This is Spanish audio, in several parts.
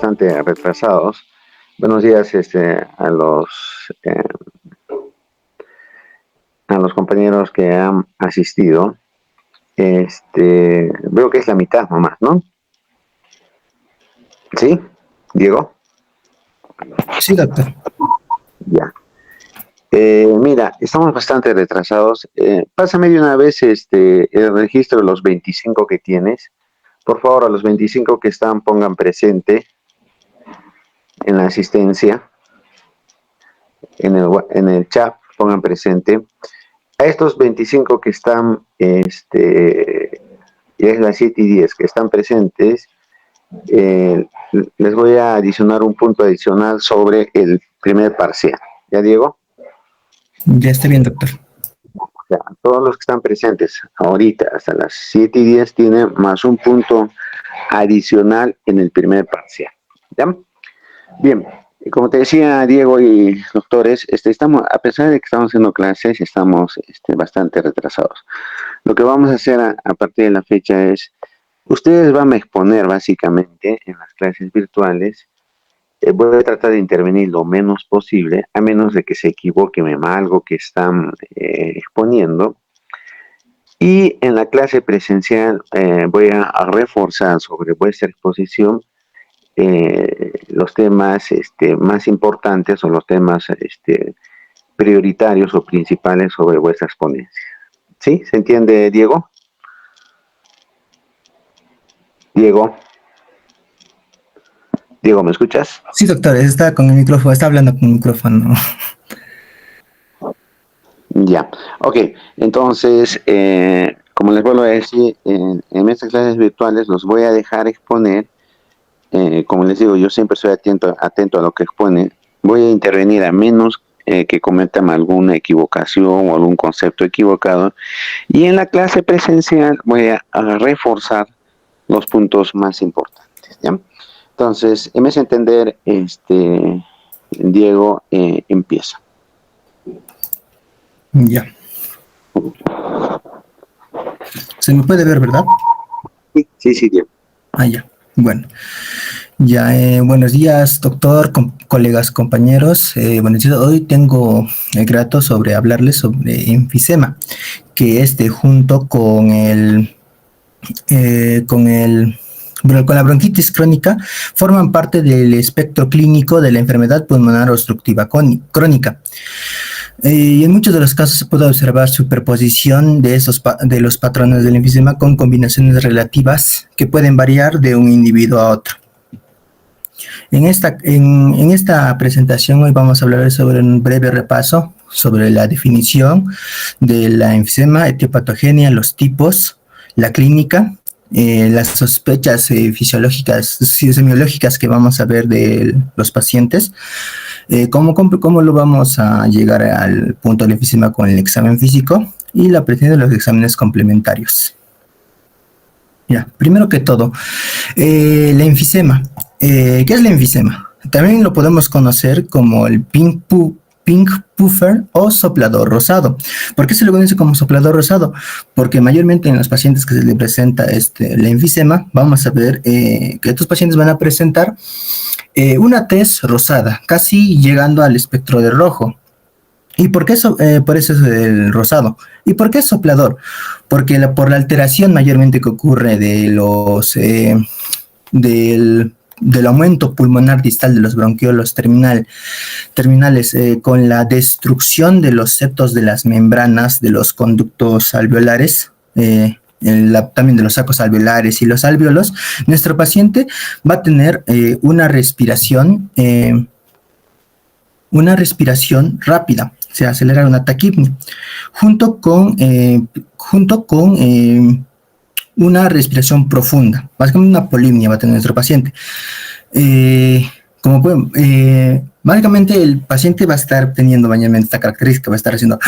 bastante retrasados. Buenos días a los compañeros que han asistido. Veo que es la mitad nomás, ¿no? ¿Sí? ¿Diego? Sí, doctor. Ya. Mira, estamos bastante retrasados. Pásame de una vez el registro de los 25 que tienes. Por favor, a los 25 que están, pongan presente en la asistencia, en el chat, pongan presente. A estos 25 que están, ya es las 7:10, que están presentes, les voy a adicionar un punto adicional sobre el primer parcial. ¿Ya, Diego? Ya está bien, doctor. Ya, todos los que están presentes ahorita, hasta las 7:10, tienen más un punto adicional en el primer parcial. ¿Ya? Bien, como te decía Diego y doctores, estamos, a pesar de que estamos haciendo clases, estamos bastante retrasados. Lo que vamos a hacer a partir de la fecha es, ustedes van a exponer básicamente en las clases virtuales. Voy a tratar de intervenir lo menos posible, a menos de que se equivoquen en algo que están exponiendo. Y en la clase presencial voy a reforzar sobre vuestra exposición los temas más importantes o los temas prioritarios o principales sobre vuestras ponencias. ¿Sí? ¿Se entiende, Diego? Diego, ¿me escuchas? Sí, doctor, está con el micrófono, está hablando con el micrófono. Ya, ok. Entonces, como les vuelvo a decir, en estas clases virtuales los voy a dejar exponer. Como les digo, yo siempre estoy atento a lo que expone. Voy a intervenir a menos que cometan alguna equivocación o algún concepto equivocado. Y en la clase presencial voy a reforzar los puntos más importantes. ¿Ya? Entonces, en vez de entender, Diego empieza. Ya. Se me puede ver, ¿verdad? Sí, Diego. Ya. Bueno. Ya, buenos días, doctor, colegas, compañeros. Buenos días. Hoy tengo el grato sobre hablarles sobre enfisema, que junto con con la bronquitis crónica, forman parte del espectro clínico de la enfermedad pulmonar obstructiva crónica. Y en muchos de los casos se puede observar superposición de los patrones del enfisema con combinaciones relativas que pueden variar de un individuo a otro. En esta presentación hoy vamos a hablar sobre un breve repaso sobre la definición de la enfisema, etiopatogenia, los tipos, la clínica, las sospechas fisiológicas, semiológicas que vamos a ver de los pacientes, cómo lo vamos a llegar al punto del enfisema con el examen físico y la presentación de los exámenes complementarios. Ya, primero que todo, la enfisema. ¿Qué es la enfisema? También lo podemos conocer como el pink puffer o soplador rosado. ¿Por qué se lo conoce como soplador rosado? Porque mayormente en los pacientes que se les presenta la enfisema, vamos a ver que estos pacientes van a presentar una tez rosada, casi llegando al espectro de rojo. ¿Y por qué por eso es el rosado? ¿Y por qué es soplador? Porque por la alteración mayormente que ocurre del aumento pulmonar distal de los bronquiolos terminales con la destrucción de los septos de las membranas de los conductos alveolares, también de los sacos alveolares y los alvéolos, nuestro paciente va a tener una respiración rápida, se acelera una taquipnia, junto con una respiración profunda, básicamente una polipnia va a tener nuestro paciente. Básicamente el paciente va a estar teniendo mayormente esta característica, va a estar haciendo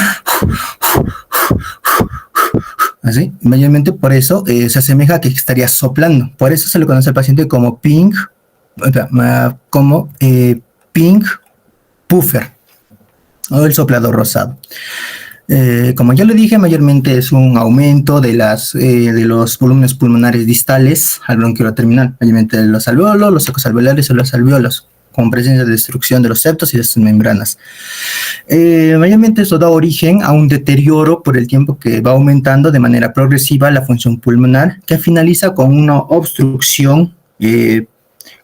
así, mayormente por eso se asemeja a que estaría soplando, por eso se le conoce al paciente como pink puffer o el soplador rosado. Como ya lo dije, mayormente es un aumento de los volúmenes pulmonares distales al bronquio terminal, mayormente de los alveolos, los sacos alveolares o los alveolos, con presencia de destrucción de los septos y de sus membranas. Mayormente esto da origen a un deterioro por el tiempo que va aumentando de manera progresiva la función pulmonar, que finaliza con una obstrucción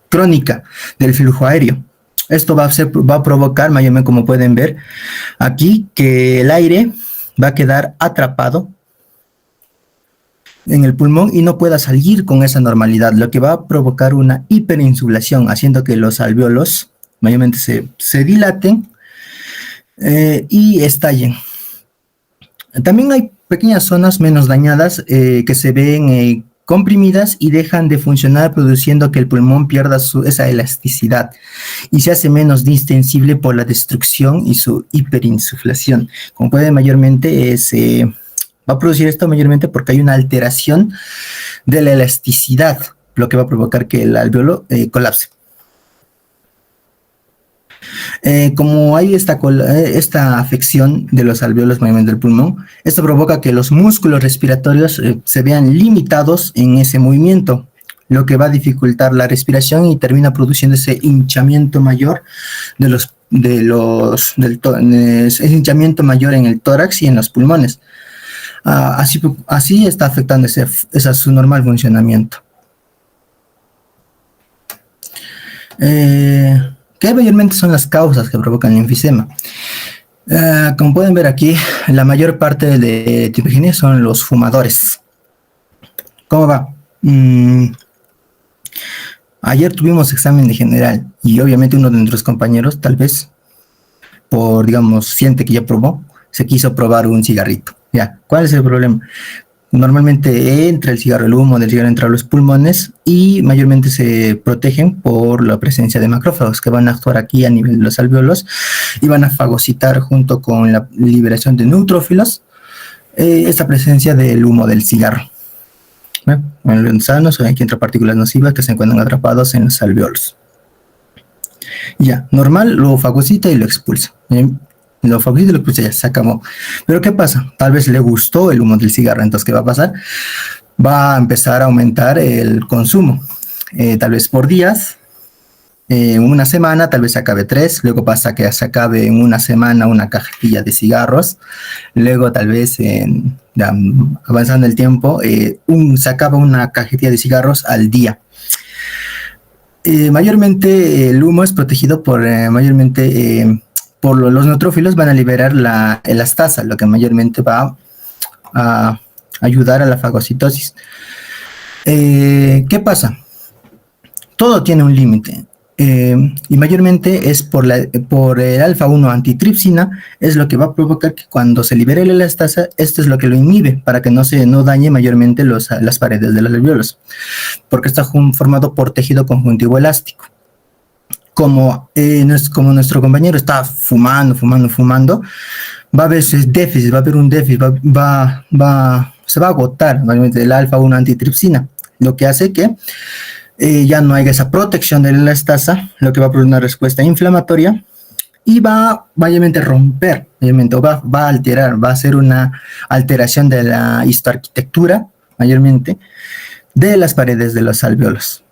crónica del flujo aéreo. Esto va a provocar, mayormente como pueden ver aquí, que el aire va a quedar atrapado en el pulmón y no pueda salir con esa normalidad, lo que va a provocar una hiperinsulación, haciendo que los alveolos mayormente se dilaten y estallen. También hay pequeñas zonas menos dañadas que se ven comprimidas y dejan de funcionar, produciendo que el pulmón pierda esa elasticidad y se hace menos distensible por la destrucción y su hiperinsuflación. Como pueden, mayormente va a producir esto mayormente porque hay una alteración de la elasticidad, lo que va a provocar que el alveolo colapse. Como hay esta afección de los alveolos mayormente del pulmón, esto provoca que los músculos respiratorios se vean limitados en ese movimiento, lo que va a dificultar la respiración y termina produciendo ese hinchamiento mayor ese hinchamiento mayor en el tórax y en los pulmones. Así está afectando su normal funcionamiento. ¿Qué mayormente son las causas que provocan el enfisema? Como pueden ver aquí, la mayor parte de tipogenia son los fumadores. ¿Cómo va? Ayer tuvimos examen de general y obviamente uno de nuestros compañeros, tal vez, siente que ya probó, se quiso probar un cigarrito. Ya, ¿cuál es el problema? Normalmente entra el cigarro, el humo del cigarro entra a los pulmones y mayormente se protegen por la presencia de macrófagos que van a actuar aquí a nivel de los alveolos y van a fagocitar junto con la liberación de neutrófilos esta presencia del humo del cigarro. En los sanos aquí entra partículas nocivas que se encuentran atrapados en los alveolos. Ya, normal, lo fagocita y lo expulsa. Lo fagocita y lo expulsa, ya se acabó. Pero ¿qué pasa? Tal vez le gustó el humo del cigarro, entonces ¿qué va a pasar? Va a empezar a aumentar el consumo, tal vez por días, una semana, tal vez se acabe 3, luego pasa que se acabe en una semana una cajetilla de cigarros, luego tal vez avanzando el tiempo, se acaba una cajetilla de cigarros al día. Mayormente el humo es protegido por los neutrófilos, van a liberar la elastasa, lo que mayormente va a ayudar a la fagocitosis. ¿Qué pasa? Todo tiene un límite. Y mayormente es por el alfa-1 antitripsina, es lo que va a provocar que cuando se libere la elastasa, esto es lo que lo inhibe, para que no dañe mayormente las paredes de los alveolos, porque está formado por tejido conjuntivo elástico. Como nuestro compañero está fumando, va a haber déficit, va a haber un déficit, se va a agotar mayormente el alfa-1 antitripsina, lo que hace que ya no haya esa protección de la elastasa, lo que va a producir una respuesta inflamatoria y va mayormente a romper, mayormente, va a alterar, va a hacer una alteración de la histoarquitectura, mayormente, de las paredes de los alveolos.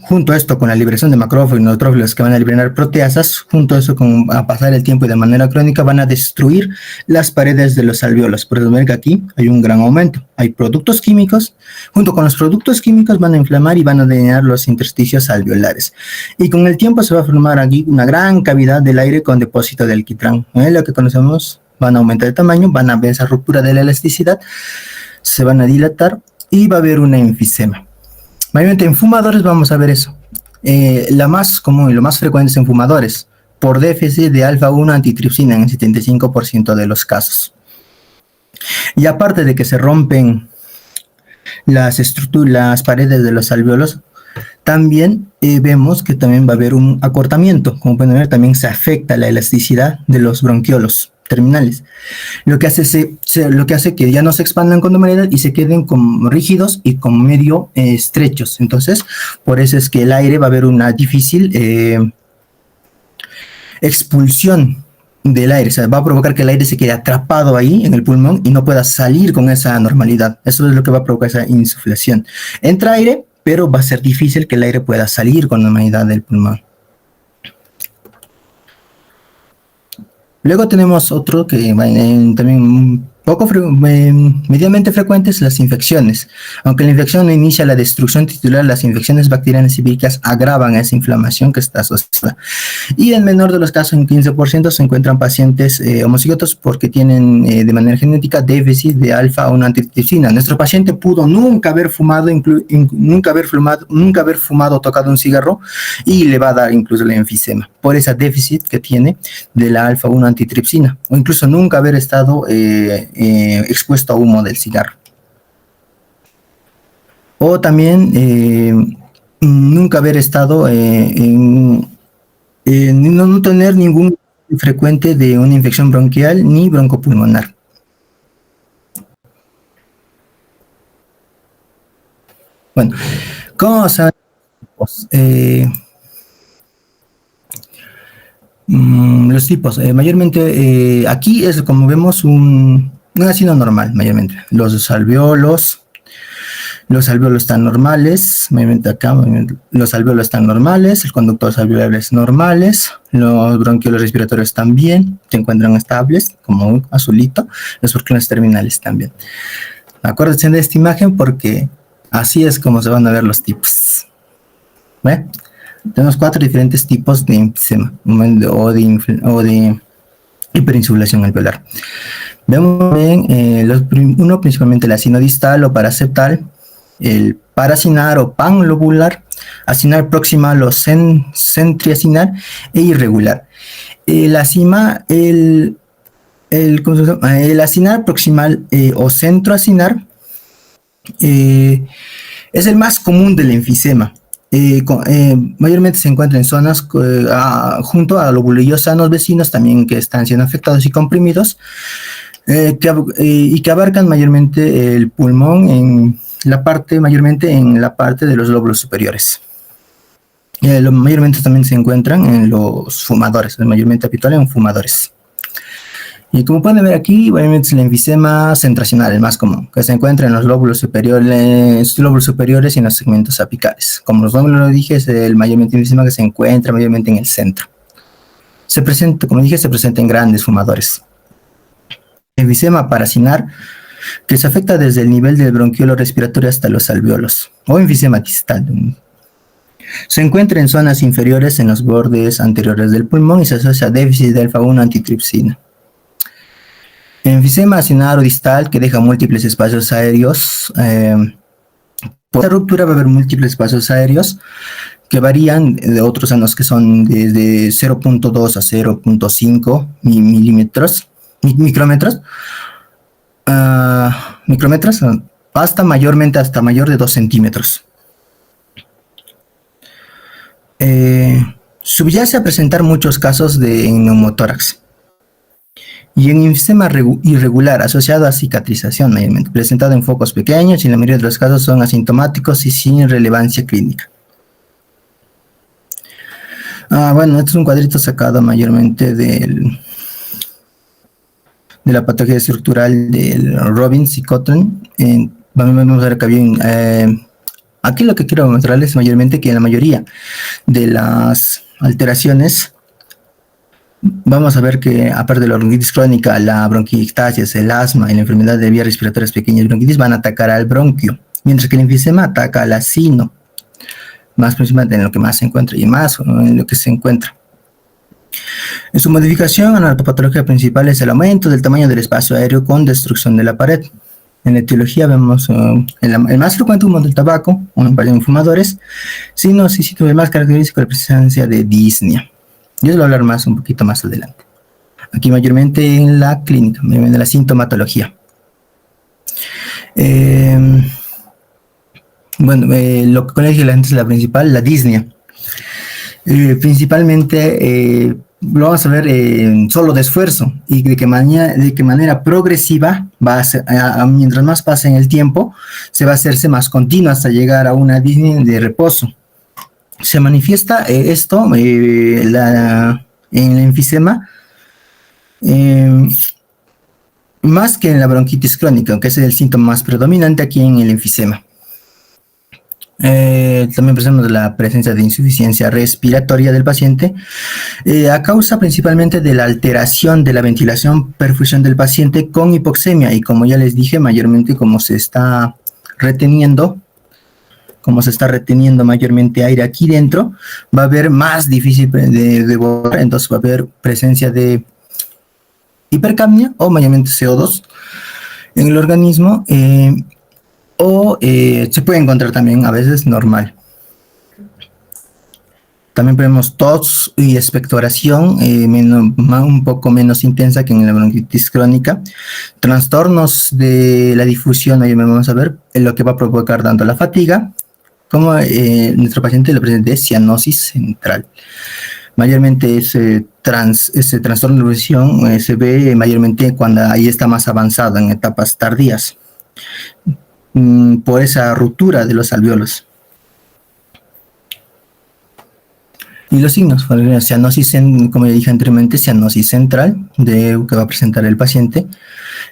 Junto a esto, con la liberación de macrófagos y neutrófilos que van a liberar proteasas, junto a eso, a pasar el tiempo y de manera crónica, van a destruir las paredes de los alveolos. Por eso ven que aquí hay un gran aumento. Hay productos químicos, junto con los productos químicos van a inflamar y van a dañar los intersticios alveolares. Y con el tiempo se va a formar aquí una gran cavidad del aire con depósito de alquitrán. Lo que conocemos, van a aumentar de tamaño, van a ver esa ruptura de la elasticidad, se van a dilatar y va a haber una enfisema. Mayormente en fumadores vamos a ver eso. La más común y lo más frecuente es en fumadores, por déficit de alfa-1 antitripsina en el 75% de los casos. Y aparte de que se rompen las paredes de los alveolos, también vemos que también va a haber un acortamiento. Como pueden ver, también se afecta la elasticidad de los bronquiolos terminales, lo que hace que ya no se expandan con normalidad y se queden como rígidos y como medio estrechos. Entonces, por eso es que el aire va a haber una difícil expulsión del aire, o sea, va a provocar que el aire se quede atrapado ahí en el pulmón y no pueda salir con esa normalidad. Eso es lo que va a provocar esa insuflación. Entra aire, pero va a ser difícil que el aire pueda salir con normalidad del pulmón. Luego tenemos otro que también medianamente frecuentes, las infecciones. Aunque la infección no inicia la destrucción tisular, las infecciones bacterianas y víricas agravan esa inflamación que está asociada. Y en menor de los casos, en 15%, se encuentran pacientes homocigotos porque tienen de manera genética déficit de alfa-1 antitripsina. Nuestro paciente pudo nunca haber fumado, nunca haber fumado o tocado un cigarro, y le va a dar incluso el enfisema por ese déficit que tiene de la alfa-1 antitripsina, o incluso nunca haber estado expuesto a humo del cigarro. O también nunca haber estado no tener ningún frecuente de una infección bronquial ni broncopulmonar. Bueno, ¿cómo saben? Los tipos, mayormente aquí es como vemos un ácido normal, mayormente. Los alvéolos están normales, mayormente acá, los alvéolos están normales, el conductos alveolares normales, los bronquiolos respiratorios también se encuentran estables, como un azulito, los bronquiolos terminales también. Acuérdense de esta imagen porque así es como se van a ver los tipos. ¿Ve? Tenemos 4 diferentes tipos de enfisema o de hiperinsuflación alveolar. Vemos bien, uno principalmente la sinodistal o paraseptal, el paracinar o panlobular, acinar proximal o centriacinar e irregular. El acinar proximal o centroacinar es el más común del enfisema. Mayormente se encuentra en zonas junto a lóbulos sanos vecinos también que están siendo afectados y comprimidos, y que abarcan mayormente el pulmón mayormente en la parte de los lóbulos superiores. Mayormente también se encuentran en los fumadores, mayormente habitual en fumadores. Y como pueden ver aquí, obviamente es el enfisema centracional, el más común, que se encuentra en los lóbulos superiores y en los segmentos apicales. Como lo dije, es el mayormente enfisema que se encuentra mayormente en el centro. Como dije, se presenta en grandes fumadores. Enfisema paracinar, que se afecta desde el nivel del bronquiolo respiratorio hasta los alvéolos, o enfisema distal. Se encuentra en zonas inferiores en los bordes anteriores del pulmón y se asocia a déficit de alfa-1 antitripsina. Enfisema acinar o distal, que deja múltiples espacios aéreos. Por esta ruptura va a haber múltiples espacios aéreos que varían de otros sanos que son desde 0.2 a 0.5 micrómetros, hasta mayor de 2 centímetros. Subyace a presentar muchos casos de neumotórax. Y en enfisema irregular asociado a cicatrización, mayormente presentado en focos pequeños, y en la mayoría de los casos son asintomáticos y sin relevancia clínica. Bueno, este es un cuadrito sacado mayormente de la patología estructural del Robbins y Cotton. Vamos a ver que había aquí lo que quiero mostrarles mayormente que en la mayoría de las alteraciones vamos a ver que, aparte de la bronquitis crónica, la bronquiectasis, el asma y la enfermedad de vías respiratorias pequeñas bronquitis van a atacar al bronquio, mientras que el enfisema ataca al acino, más principalmente en lo que más se encuentra y más en lo que se encuentra. En su modificación, la patología principal es el aumento del tamaño del espacio aéreo con destrucción de la pared. En la etiología vemos el más frecuente humo del tabaco, en fumadores, sino el más característico la presencia de disnea. Yo les voy a hablar un poquito más adelante. Aquí mayormente en la clínica, en la sintomatología. Lo que conoce la gente es la principal, la disnea. Principalmente lo vamos a ver solo de esfuerzo y de qué manera progresiva mientras más pase en el tiempo, se va a hacerse más continua hasta llegar a una disnea de reposo. Se manifiesta esto en el enfisema Eh, Más que en la bronquitis crónica, aunque ese es el síntoma más predominante aquí en el enfisema. También presentamos la presencia de insuficiencia respiratoria del paciente, a causa principalmente de la alteración de la ventilación perfusión del paciente con hipoxemia, y como ya les dije, mayormente como se está reteniendo mayormente aire aquí dentro, va a haber más difícil de borrar, entonces va a haber presencia de hipercapnia o mayormente CO2 en el organismo, se puede encontrar también a veces normal. También tenemos tos y expectoración, un poco menos intensa que en la bronquitis crónica. Trastornos de la difusión, ahí vamos a ver lo que va a provocar tanto la fatiga como nuestro paciente le presenta cianosis central. Mayormente ese trastorno de la difusión se ve mayormente cuando ahí está más avanzado en etapas tardías, por esa ruptura de los alvéolos. Y los signos, cianosis, como ya dije anteriormente, cianosis central que va a presentar el paciente,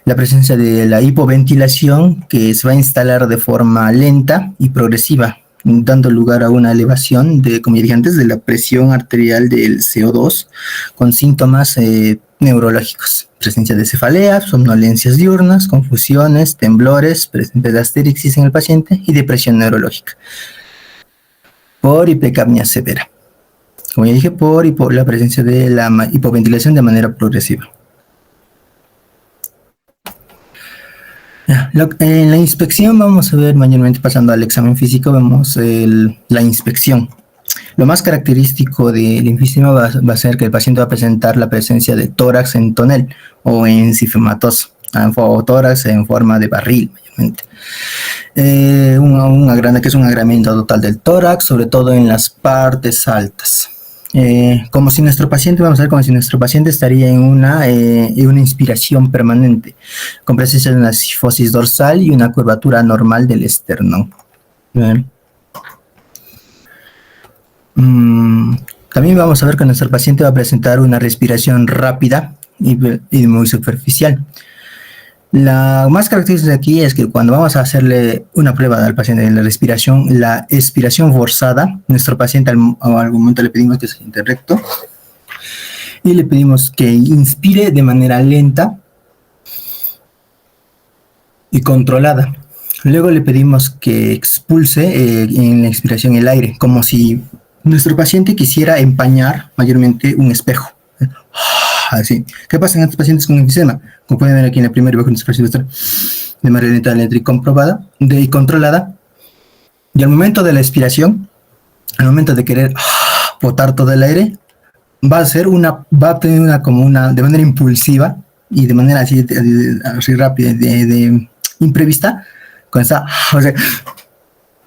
la presencia de la hipoventilación que se va a instalar de forma lenta y progresiva, dando lugar a una elevación como ya dije antes, de la presión arterial del CO2 con síntomas neurológicos, presencia de cefalea, somnolencias diurnas, confusiones, temblores, presencia de asterixis en el paciente y depresión neurológica por hipercapnia severa. Como ya dije, por la presencia de la hipoventilación de manera progresiva. En la inspección vamos a ver, mayormente pasando al examen físico, vemos la inspección. Lo más característico del enfisema va a ser que el paciente va a presentar la presencia de tórax en tonel o encifematoso, o tórax en forma de barril, mayormente. Que es un agrandamiento total del tórax, sobre todo en las partes altas. Como si nuestro paciente, vamos a ver, como si nuestro paciente estaría en una inspiración permanente, con presencia de una cifosis dorsal y una curvatura normal del esternón. También vamos a ver que nuestro paciente va a presentar una respiración rápida y muy superficial. La más característica aquí es que cuando vamos a hacerle una prueba al paciente de la expiración forzada, nuestro paciente al momento le pedimos que se siente recto y le pedimos que inspire de manera lenta y controlada. Luego le pedimos que expulse en la expiración el aire, como si nuestro paciente quisiera empañar mayormente un espejo. Así. ¿Qué pasa en estos pacientes con enfisema? Como pueden ver aquí en la primera imagen de manera lenta eléctrica y controlada. Y al momento de la expiración, al momento de querer botar todo el aire, va a tener de manera impulsiva y de manera así rápida, imprevista, con esa,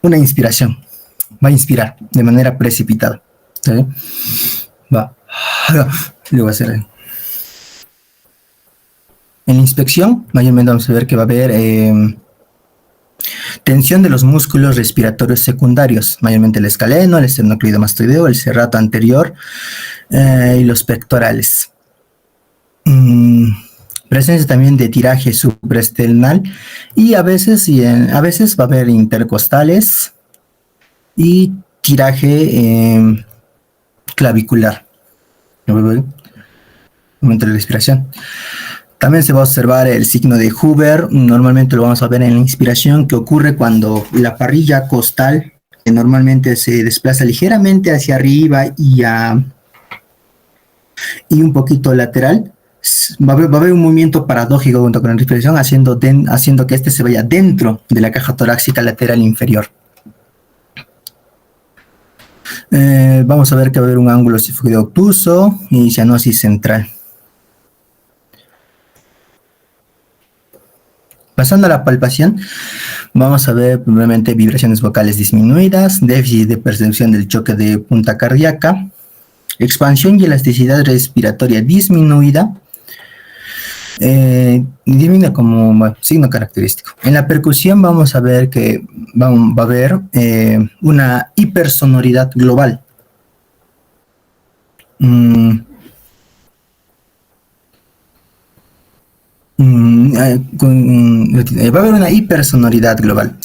una inspiración. Va a inspirar de manera precipitada. ¿Sí? Luego va a hacer. En la inspección, mayormente vamos a ver que va a haber tensión de los músculos respiratorios secundarios, mayormente el escaleno, el esternocleidomastoideo, el serrato anterior y los pectorales. Presencia también de tiraje supraesternal y a veces va a haber intercostales y tiraje clavicular. Momento de la respiración. También se va a observar el signo de Huber. Normalmente lo vamos a ver en la inspiración, que ocurre cuando la parrilla costal, que normalmente se desplaza ligeramente hacia arriba y un poquito lateral, va a haber un movimiento paradójico junto con la respiración, haciendo que este se vaya dentro de la caja torácica lateral inferior. Vamos a ver que va a haber un ángulo cefálico obtuso y cianosis central. Pasando a la palpación, vamos a ver primeramente vibraciones vocales disminuidas, déficit de percepción del choque de punta cardíaca, expansión y elasticidad respiratoria disminuida, disminuye como signo característico. En la percusión vamos a ver que va a haber una hipersonoridad global. Va a haber una hipersonoridad global.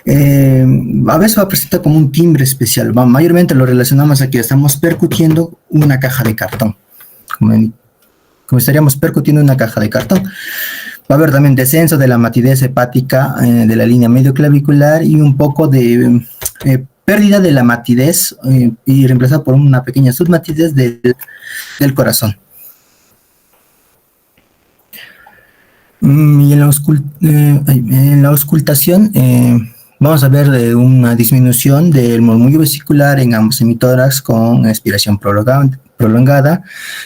A veces va a presentar como un timbre especial. Mayormente lo relacionamos a que estamos percutiendo una caja de cartón. Como estaríamos percutiendo una caja de cartón. Va a haber también descenso de la matidez hepática de la línea medio clavicular y un poco de pérdida de la matidez y reemplazada por una pequeña submatidez del corazón. Y en la auscultación vamos a ver una disminución del murmullo vesicular en ambos hemitórax con expiración prolongada.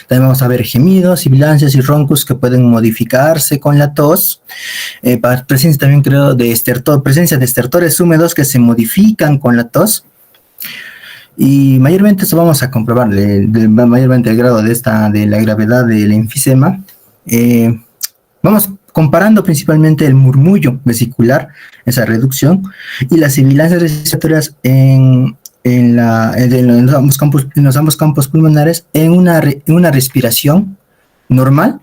También vamos a ver gemidos, sibilancias y roncos que pueden modificarse con la tos. Presencia también creo de presencia de estertores húmedos que se modifican con la tos. Y mayormente eso vamos a comprobar, mayormente el grado de la gravedad del enfisema. Vamos comparando principalmente el murmullo vesicular, esa reducción, y las sibilancias respiratorias en los ambos campos pulmonares en una respiración normal,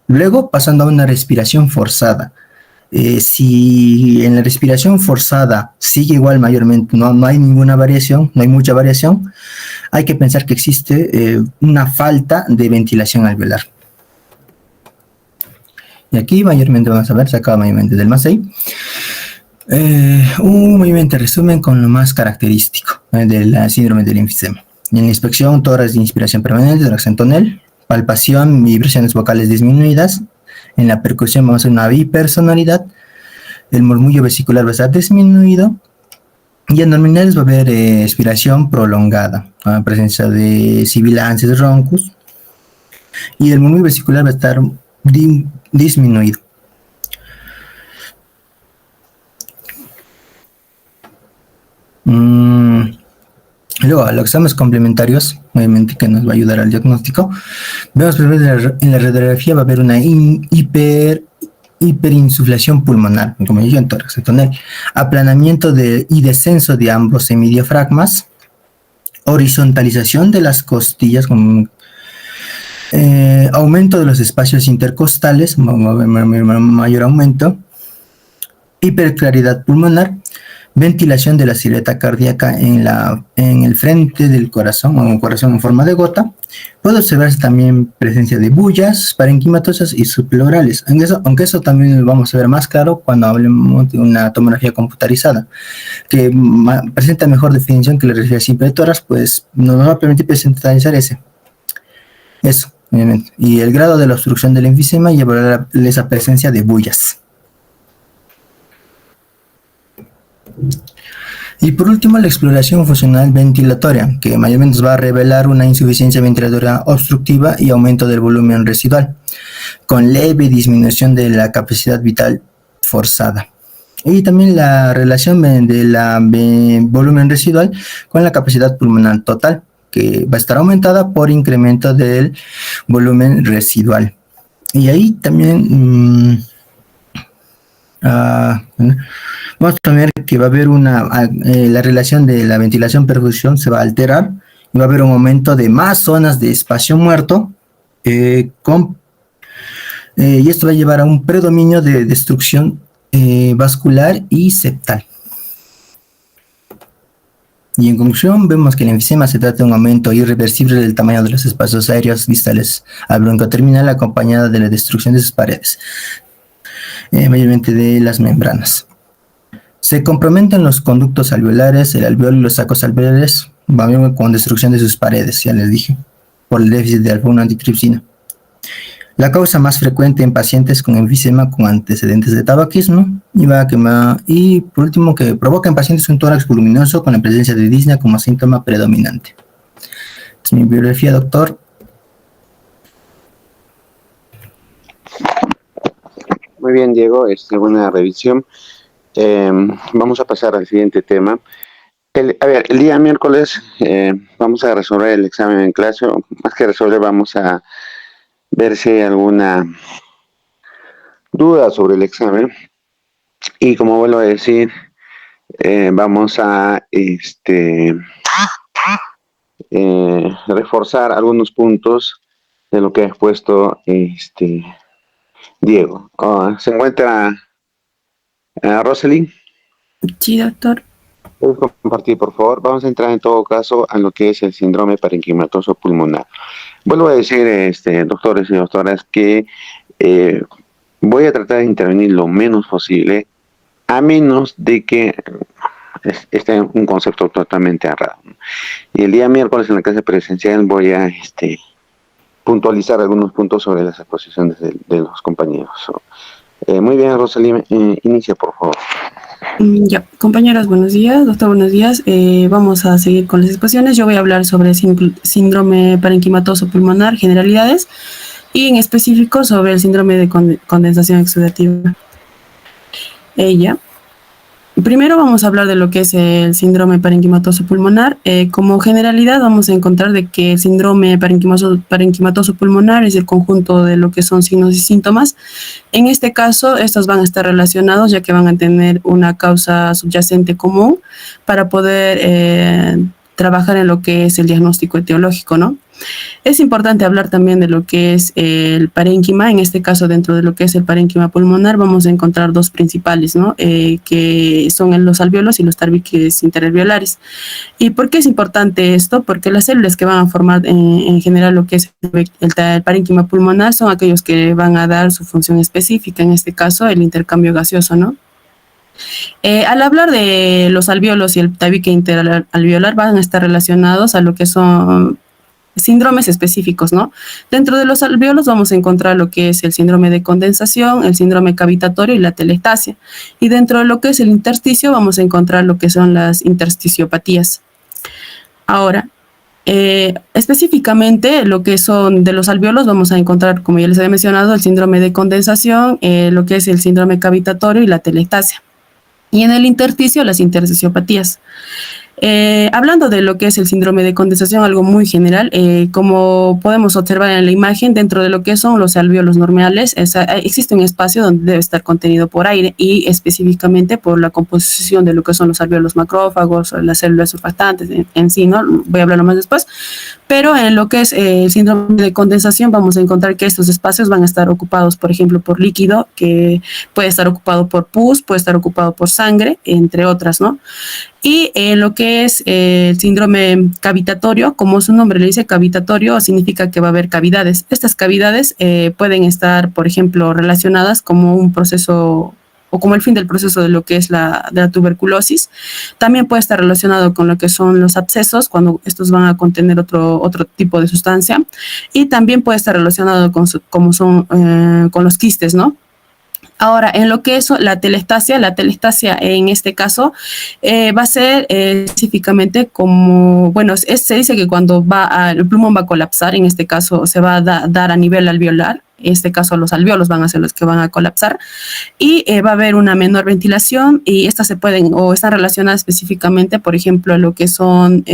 luego pasando a una respiración forzada. Si en la respiración forzada sigue igual mayormente, no hay ninguna variación, no hay mucha variación, hay que pensar que existe una falta de ventilación alveolar. Y aquí mayormente vamos a ver, sacado mayormente del MACEI, un movimiento resumen con lo más característico del síndrome del enfisema. En la inspección, tórax de inspiración permanente, tórax en tonel, palpación, vibraciones vocales disminuidas. En la percusión vamos a hacer una bipersonalidad, el murmullo vesicular va a estar disminuido, y en abdominales va a haber expiración prolongada, presencia de sibilancias, roncus, y el murmullo vesicular va a estar disminuido. Luego, los exámenes complementarios, obviamente que nos va a ayudar al diagnóstico. Vemos primero en la radiografía va a haber una hiperinsuflación pulmonar, como dije en tórax tonel, aplanamiento y descenso de ambos semidiafragmas, horizontalización de las costillas, con aumento de los espacios intercostales, mayor aumento, hiperclaridad pulmonar, ventilación de la silueta cardíaca en el frente del corazón, o un corazón en forma de gota. Puede observarse también presencia de bullas parenquimatosas y subpleurales, aunque eso también lo vamos a ver más claro cuando hablemos de una tomografía computarizada, que presenta mejor definición que la radiografía simple de tórax, pues nos va a permitir presentar eso, obviamente. Y el grado de la obstrucción del enfisema llevará a esa presencia de bullas. Y por último, la exploración funcional ventilatoria, que mayormente va a revelar una insuficiencia ventilatoria obstructiva y aumento del volumen residual, con leve disminución de la capacidad vital forzada. Y también la relación de volumen residual con la capacidad pulmonar total, que va a estar aumentada por incremento del volumen residual. Y ahí también vamos a ver que va a haber la relación de la ventilación-perfusión se va a alterar y va a haber un aumento de más zonas de espacio muerto y esto va a llevar a un predominio de destrucción vascular y septal. Y en conclusión, vemos que el enfisema se trata de un aumento irreversible del tamaño de los espacios aéreos distales al broncoterminal acompañada de la destrucción de sus paredes, mayormente de las membranas. Se comprometen los conductos alveolares, el alveolo y los sacos alveolares con destrucción de sus paredes, ya les dije, por el déficit de alfa-1-antitripsina. La causa más frecuente en pacientes con enfisema con antecedentes de tabaquismo y por último que provoca en pacientes un tórax voluminoso con la presencia de disnea como síntoma predominante. Es mi bibliografía, doctor. Muy bien, Diego, buena revisión. Vamos a pasar al siguiente tema. El día miércoles vamos a resolver el examen en clase, o más que resolver, vamos a ver si hay alguna duda sobre el examen. Y como vuelvo a decir, vamos a reforzar algunos puntos de lo que he expuesto Diego. ¿Se encuentra Rosalind? Sí, doctor. ¿Puedes compartir, por favor? Vamos a entrar en todo caso a lo que es el síndrome parenquimatoso pulmonar. Vuelvo a decir, doctores y doctoras, que eh, voy a tratar de intervenir lo menos posible, a menos de que esté un concepto totalmente errado. Y el día miércoles en la clase presencial voy a puntualizar algunos puntos sobre las exposiciones de los compañeros. Muy bien, Rosalía, inicia, por favor. Ya, compañeros, buenos días. Doctor, buenos días. Vamos a seguir con las exposiciones. Yo voy a hablar sobre síndrome parenquimatoso pulmonar, generalidades, y en específico sobre el síndrome de condensación exudativa. Primero vamos a hablar de lo que es el síndrome parenquimatoso pulmonar. Como generalidad vamos a encontrar de que el síndrome parenquimatoso pulmonar es el conjunto de lo que son signos y síntomas. En este caso, estos van a estar relacionados ya que van a tener una causa subyacente común para poder trabajar en lo que es el diagnóstico etiológico, ¿no? Es importante hablar también de lo que es el parénquima. En este caso, dentro de lo que es el parénquima pulmonar, vamos a encontrar dos principales, ¿no? Que son los alvéolos y los tabiques interalveolares. ¿Y por qué es importante esto? Porque las células que van a formar en general lo que es el parénquima pulmonar son aquellos que van a dar su función específica, en este caso el intercambio gaseoso, ¿no? Al hablar de los alvéolos y el tabique interalveolar van a estar relacionados a lo que son síndromes específicos, ¿no? Dentro de los alvéolos vamos a encontrar lo que es el síndrome de condensación, el síndrome cavitatorio y la telestasia. Y dentro de lo que es el intersticio vamos a encontrar lo que son las intersticiopatías. Ahora, específicamente lo que son de los alvéolos vamos a encontrar, como ya les había mencionado, el síndrome de condensación, lo que es el síndrome cavitatorio y la telestasia. Y en el intersticio, las intersticiopatías. Hablando de lo que es el síndrome de condensación, algo muy general, como podemos observar en la imagen, dentro de lo que son los alvéolos normales, existe un espacio donde debe estar contenido por aire y específicamente por la composición de lo que son los alvéolos macrófagos, las células surfactantes en sí, ¿no? Voy a hablarlo más después. Pero en lo que es el síndrome de condensación vamos a encontrar que estos espacios van a estar ocupados, por ejemplo, por líquido, que puede estar ocupado por pus, puede estar ocupado por sangre, entre otras, ¿no? Y lo que es el síndrome cavitatorio, como su nombre le dice, cavitatorio significa que va a haber cavidades. Estas cavidades pueden estar, por ejemplo, relacionadas como un proceso o como el fin del proceso de lo que es de la tuberculosis. También puede estar relacionado con lo que son los abscesos, cuando estos van a contener otro tipo de sustancia. Y también puede estar relacionado con los quistes, ¿no? Ahora, en lo que es la telestasia en este caso va a ser específicamente como, bueno, se dice que cuando el pulmón va a colapsar, en este caso se va a dar a nivel alveolar, en este caso los alvéolos van a ser los que van a colapsar y va a haber una menor ventilación y estas se pueden o están relacionadas específicamente, por ejemplo, a lo que son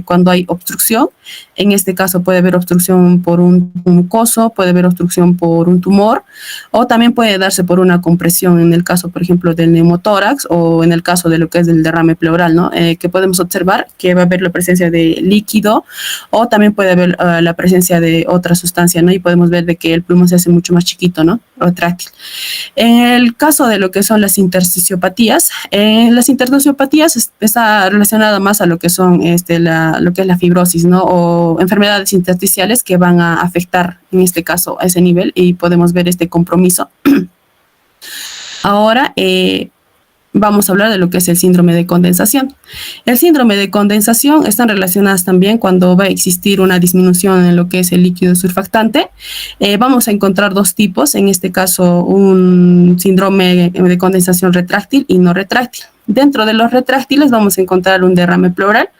cuando hay obstrucción. En este caso puede haber obstrucción por un mucoso, puede haber obstrucción por un tumor o también puede darse por una compresión en el caso, por ejemplo, del neumotórax o en el caso de lo que es del derrame pleural, ¿no? Que podemos observar que va a haber la presencia de líquido o también puede haber la presencia de otra sustancia, ¿no? Y podemos ver de que el pulmón se hace mucho más chiquito, ¿no? Retráctil. En el caso de lo que son las intersticiopatías, está relacionada más a lo que son lo que es la fibrosis, ¿no? O enfermedades intersticiales que van a afectar, en este caso, a ese nivel y podemos ver este compromiso. Ahora, vamos a hablar de lo que es el síndrome de condensación. El síndrome de condensación están relacionadas también cuando va a existir una disminución en lo que es el líquido surfactante. Vamos a encontrar dos tipos, en este caso un síndrome de condensación retráctil y no retráctil. Dentro de los retráctiles vamos a encontrar un derrame pleural.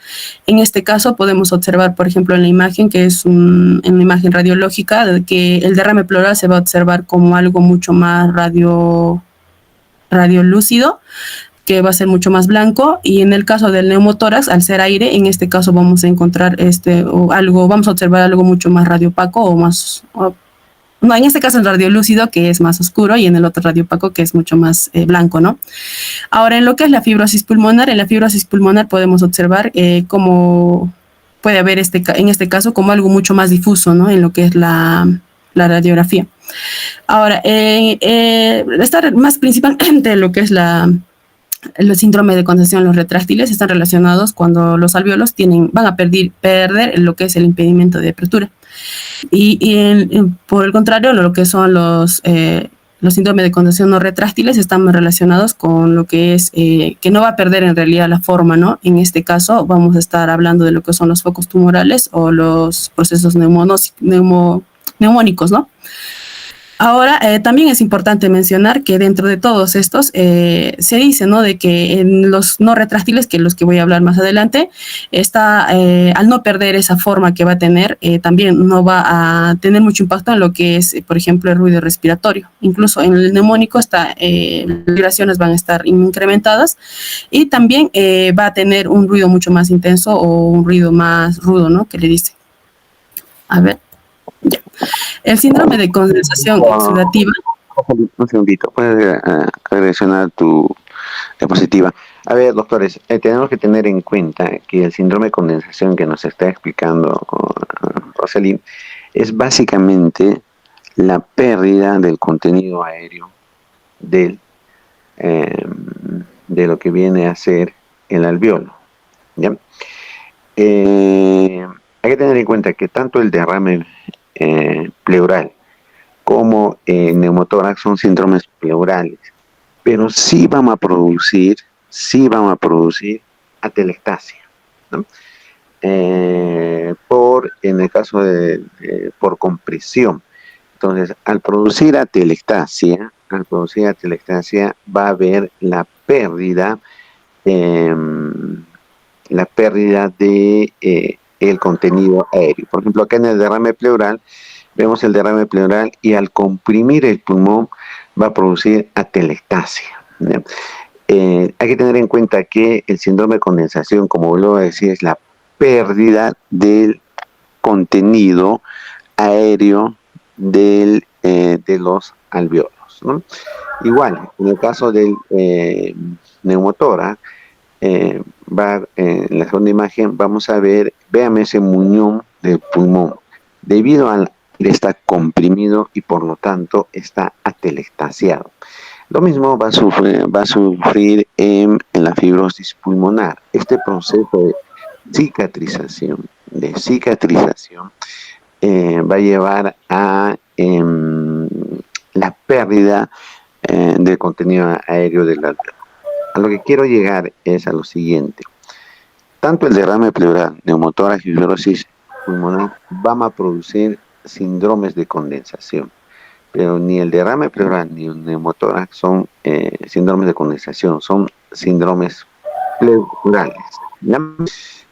En este caso podemos observar, por ejemplo, en la imagen, que es en una imagen radiológica, que el derrame pleural se va a observar como algo mucho más radiolúcido, que va a ser mucho más blanco, y en el caso del neumotórax, al ser aire, en este caso vamos a encontrar vamos a observar algo mucho más radiopaco o más, no, en este caso el radiolúcido, que es más oscuro, y en el otro radiopaco, que es mucho más blanco, ¿no? Ahora, en lo que es la fibrosis pulmonar, en la fibrosis pulmonar podemos observar cómo puede haber en este caso como algo mucho más difuso, ¿no? En lo que es la la radiografía. Ahora, está más principalmente lo que es el síndrome de condensación, los retráctiles están relacionados cuando los alvéolos van a perder lo que es el impedimento de apertura. Por el contrario, lo que son los síndromes de condensación no retráctiles están relacionados con lo que es que no va a perder en realidad la forma, ¿no? En este caso vamos a estar hablando de lo que son los focos tumorales o los procesos neumónicos, ¿no? Ahora, también es importante mencionar que dentro de todos estos se dice, ¿no?, de que en los no retráctiles, que los que voy a hablar más adelante, al no perder esa forma que va a tener, también no va a tener mucho impacto en lo que es, por ejemplo, el ruido respiratorio. Incluso en el neumónico las vibraciones van a estar incrementadas y también va a tener un ruido mucho más intenso o un ruido más rudo, ¿no?, que le dice. A ver. Ya. El síndrome de condensación exudativa. Un segundito, puedes reaccionar tu diapositiva. A ver, doctores, tenemos que tener en cuenta que el síndrome de condensación que nos está explicando Rosalind es básicamente la pérdida del contenido aéreo de lo que viene a ser el alvéolo, ¿ya? Hay que tener en cuenta que tanto el derrame pleural como neumotórax son síndromes pleurales, pero sí vamos a producir atelectasia, ¿no? En el caso por compresión. Entonces, al producir atelectasia va a haber la pérdida de el contenido aéreo. Por ejemplo, acá en el derrame pleural, vemos el derrame pleural y al comprimir el pulmón va a producir atelectasia. Hay que tener en cuenta que el síndrome de condensación, como vuelvo a decir, es la pérdida del contenido aéreo de los alvéolos, ¿no? Igual, en el caso del neumotórax, en la segunda imagen vamos a ver, véame ese muñón del pulmón. Debido al está comprimido y por lo tanto está atelectasiado. Lo mismo va a sufrir en la fibrosis pulmonar. Este proceso de cicatrización va a llevar a la pérdida del contenido aéreo del alvéolo. A lo que quiero llegar es a lo siguiente. Tanto el derrame pleural, neumotórax y fibrosis pulmonar van a producir síndromes de condensación, pero ni el derrame pleural ni el neumotórax son síndromes de condensación, son síndromes pleurales, ¿ya?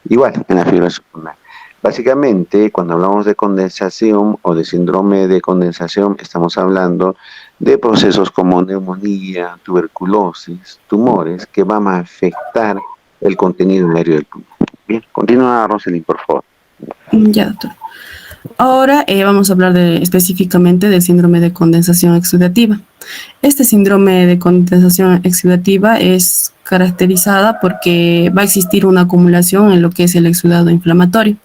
Igual en la fibrosis pulmonar. Básicamente, cuando hablamos de condensación o de síndrome de condensación, estamos hablando de procesos como neumonía, tuberculosis, tumores que van a afectar el contenido aéreo del pulmón. Bien, continúa, Rosalind, por favor. Ya, doctor. Ahora vamos a hablar específicamente del síndrome de condensación exudativa. Este síndrome de condensación exudativa es caracterizada porque va a existir una acumulación en lo que es el exudado inflamatorio.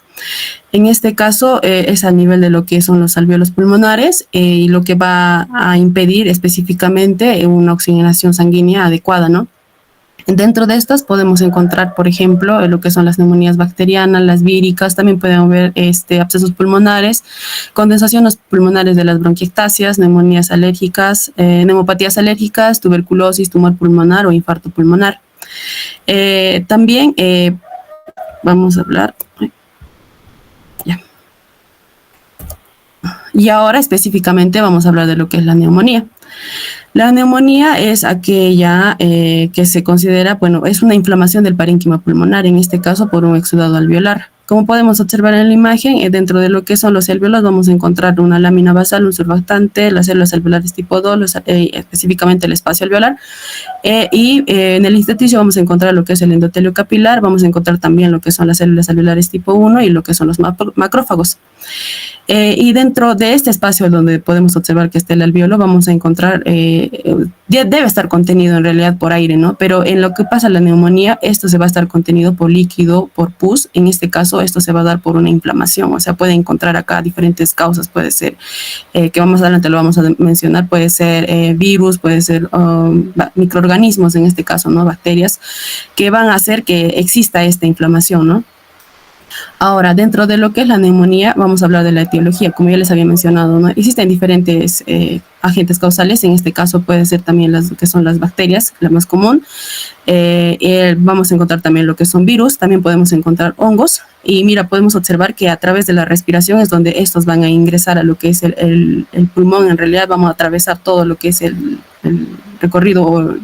En este caso es a nivel de lo que son los alvéolos pulmonares y lo que va a impedir específicamente una oxigenación sanguínea adecuada, ¿no? Dentro de estas podemos encontrar, por ejemplo, lo que son las neumonías bacterianas, las víricas, también pueden haber abscesos pulmonares, condensaciones pulmonares de las bronquiectasias, neumonías alérgicas, neumopatías alérgicas, tuberculosis, tumor pulmonar o infarto pulmonar. También vamos a hablar... Ya. Y ahora específicamente vamos a hablar de lo que es la neumonía. La neumonía es aquella que se considera, bueno, es una inflamación del parénquima pulmonar, en este caso por un exudado alveolar. Como podemos observar en la imagen, dentro de lo que son los alvéolos vamos a encontrar una lámina basal, un surfactante, las células alveolares tipo 2, específicamente el espacio alveolar. En el intersticio vamos a encontrar lo que es el endotelio capilar, vamos a encontrar también lo que son las células alveolares tipo 1 y lo que son los macrófagos. Y dentro de este espacio donde podemos observar que está el alveolo, vamos a encontrar, debe estar contenido en realidad por aire, ¿no? Pero en lo que pasa la neumonía, esto se va a estar contenido por líquido, por pus. En este caso, esto se va a dar por una inflamación, o sea, puede encontrar acá diferentes causas, puede ser, que más adelante lo vamos a mencionar, puede ser virus, puede ser microorganismos, en este caso, ¿no? Bacterias, que van a hacer que exista esta inflamación, ¿no? Ahora, dentro de lo que es la neumonía, vamos a hablar de la etiología, como ya les había mencionado, ¿no? Existen diferentes agentes causales, en este caso puede ser también las que son las bacterias, la más común. Vamos a encontrar también lo que son virus, también podemos encontrar hongos, y mira, podemos observar que a través de la respiración es donde estos van a ingresar a lo que es el pulmón. En realidad vamos a atravesar todo lo que es el recorrido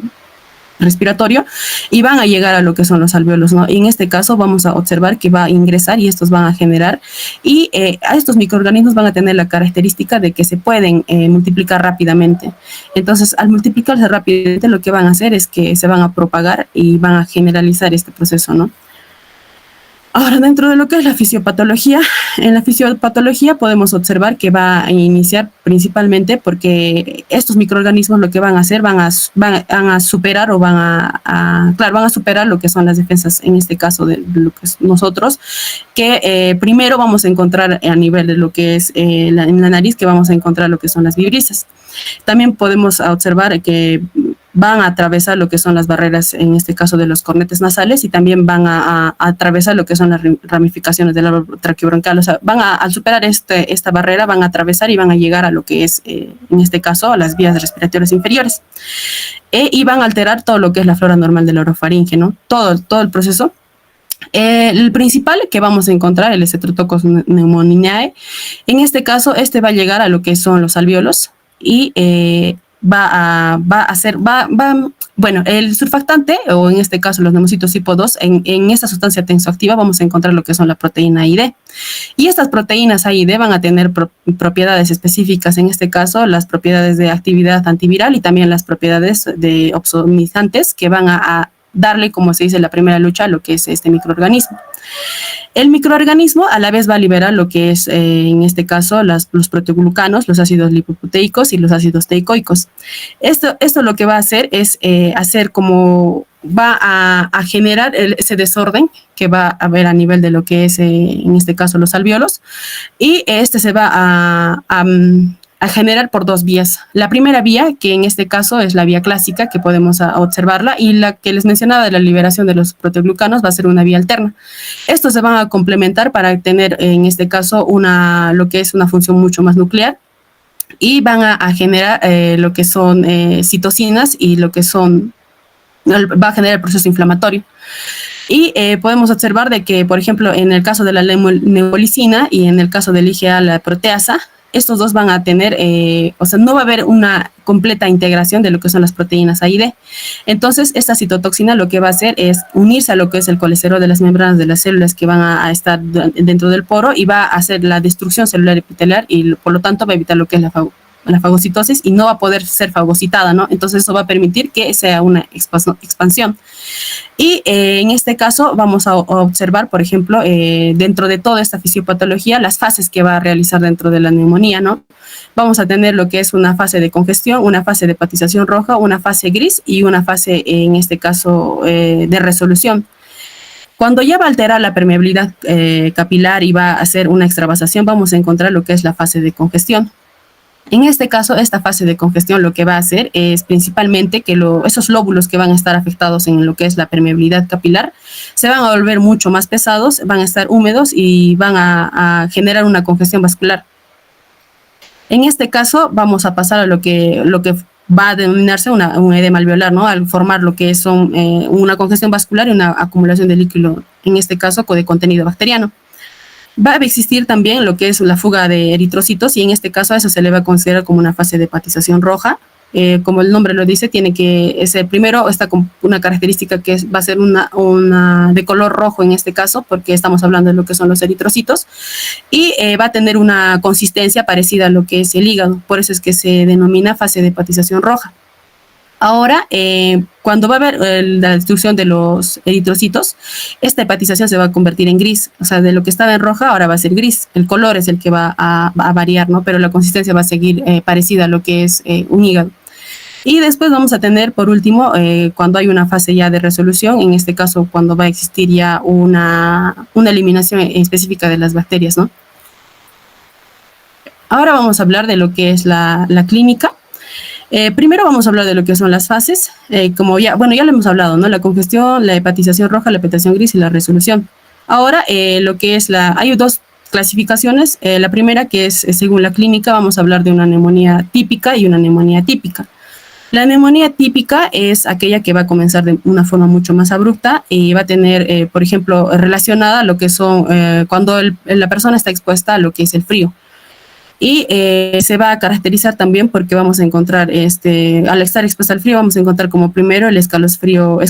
respiratorio y van a llegar a lo que son los alvéolos, ¿no? Y en este caso vamos a observar que va a ingresar y estos van a generar, y a estos microorganismos van a tener la característica de que se pueden multiplicar rápidamente. Entonces, al multiplicarse rápidamente, lo que van a hacer es que se van a propagar y van a generalizar este proceso, ¿no? Ahora, dentro de lo que es la fisiopatología, en la fisiopatología podemos observar que va a iniciar principalmente porque estos microorganismos lo que van a hacer, van a superar o van a superar lo que son las defensas, en este caso de lo que es nosotros, que primero vamos a encontrar a nivel de lo que es en la nariz, que vamos a encontrar lo que son las vibrisas. También podemos observar que van a atravesar lo que son las barreras, en este caso de los cornetes nasales, y también van a atravesar lo que son las ramificaciones del árbol traqueobronquial. O sea, al superar esta barrera, van a atravesar y van a llegar a lo que es, en este caso, a las vías respiratorias inferiores. Y van a alterar todo lo que es la flora normal del orofaringe, ¿no? Todo el proceso. El principal que vamos a encontrar, el Streptococcus pneumoniae, en este caso, va a llegar a lo que son los alvéolos y bueno, el surfactante, o en este caso los neumocitos tipo 2, en esta sustancia tensoactiva vamos a encontrar lo que son la proteína ID. Y estas proteínas ID van a tener propiedades específicas, en este caso las propiedades de actividad antiviral y también las propiedades de opsonizantes, que van a darle, como se dice, la primera lucha a lo que es este microorganismo. El microorganismo a la vez va a liberar lo que es, en este caso, los proteoglucanos, los ácidos lipoproteicos y los ácidos teicoicos. Esto lo que va a hacer es va a generar ese desorden que va a haber a nivel de lo que es, en este caso, los alvéolos, y se va a generar por dos vías. La primera vía, que en este caso es la vía clásica, que podemos observarla, y la que les mencionaba de la liberación de los proteoglucanos va a ser una vía alterna. Estos se van a complementar para tener, en este caso, lo que es una función mucho más nuclear, y van a generar lo que son citocinas, y lo que va a generar el proceso inflamatorio. Y podemos observar de que, por ejemplo, en el caso de la neumolicina y en el caso del IgA, la proteasa, estos dos van a tener, no va a haber una completa integración de lo que son las proteínas A y D. Entonces, esta citotoxina lo que va a hacer es unirse a lo que es el colesterol de las membranas de las células que van a estar dentro del poro, y va a hacer la destrucción celular epitelial, y por lo tanto va a evitar lo que es la fagocitosis, y no va a poder ser fagocitada, ¿no? Entonces, eso va a permitir que sea una expansión. Y en este caso vamos a observar, por ejemplo, dentro de toda esta fisiopatología, las fases que va a realizar dentro de la neumonía, ¿no? Vamos a tener lo que es una fase de congestión, una fase de hepatización roja, una fase gris y una fase, en este caso, de resolución. Cuando ya va a alterar la permeabilidad capilar y va a hacer una extravasación, vamos a encontrar lo que es la fase de congestión. En este caso, esta fase de congestión lo que va a hacer es principalmente que esos lóbulos que van a estar afectados en lo que es la permeabilidad capilar se van a volver mucho más pesados, van a estar húmedos y van a generar una congestión vascular. En este caso, vamos a pasar a lo que va a denominarse un edema alveolar, ¿no? Al formar lo que son una congestión vascular y una acumulación de líquido, en este caso de contenido bacteriano. Va a existir también lo que es la fuga de eritrocitos, y en este caso a eso se le va a considerar como una fase de hepatización roja. Como el nombre lo dice, tiene que ser primero está con una característica que va a ser una de color rojo en este caso, porque estamos hablando de lo que son los eritrocitos, y va a tener una consistencia parecida a lo que es el hígado, por eso es que se denomina fase de hepatización roja. Ahora, cuando va a haber la destrucción de los eritrocitos, esta hepatización se va a convertir en gris. O sea, de lo que estaba en roja, ahora va a ser gris. El color es el que va a variar, ¿no? Pero la consistencia va a seguir parecida a lo que es un hígado. Y después vamos a tener, por último, cuando hay una fase ya de resolución, en este caso, cuando va a existir ya una eliminación específica de las bacterias, ¿no? Ahora vamos a hablar de lo que es la clínica. Primero vamos a hablar de lo que son las fases, como ya lo hemos hablado, ¿no? La congestión, la hepatización roja, la hepatización gris y la resolución. Ahora, lo que es hay dos clasificaciones. La primera, que es según la clínica, vamos a hablar de una neumonía típica y una neumonía atípica. La neumonía típica es aquella que va a comenzar de una forma mucho más abrupta y va a tener, por ejemplo, relacionada a lo que son cuando la persona está expuesta a lo que es el frío. Y se va a caracterizar también porque vamos a encontrar, al estar expuesta al frío, vamos a encontrar como primero el escalofrío,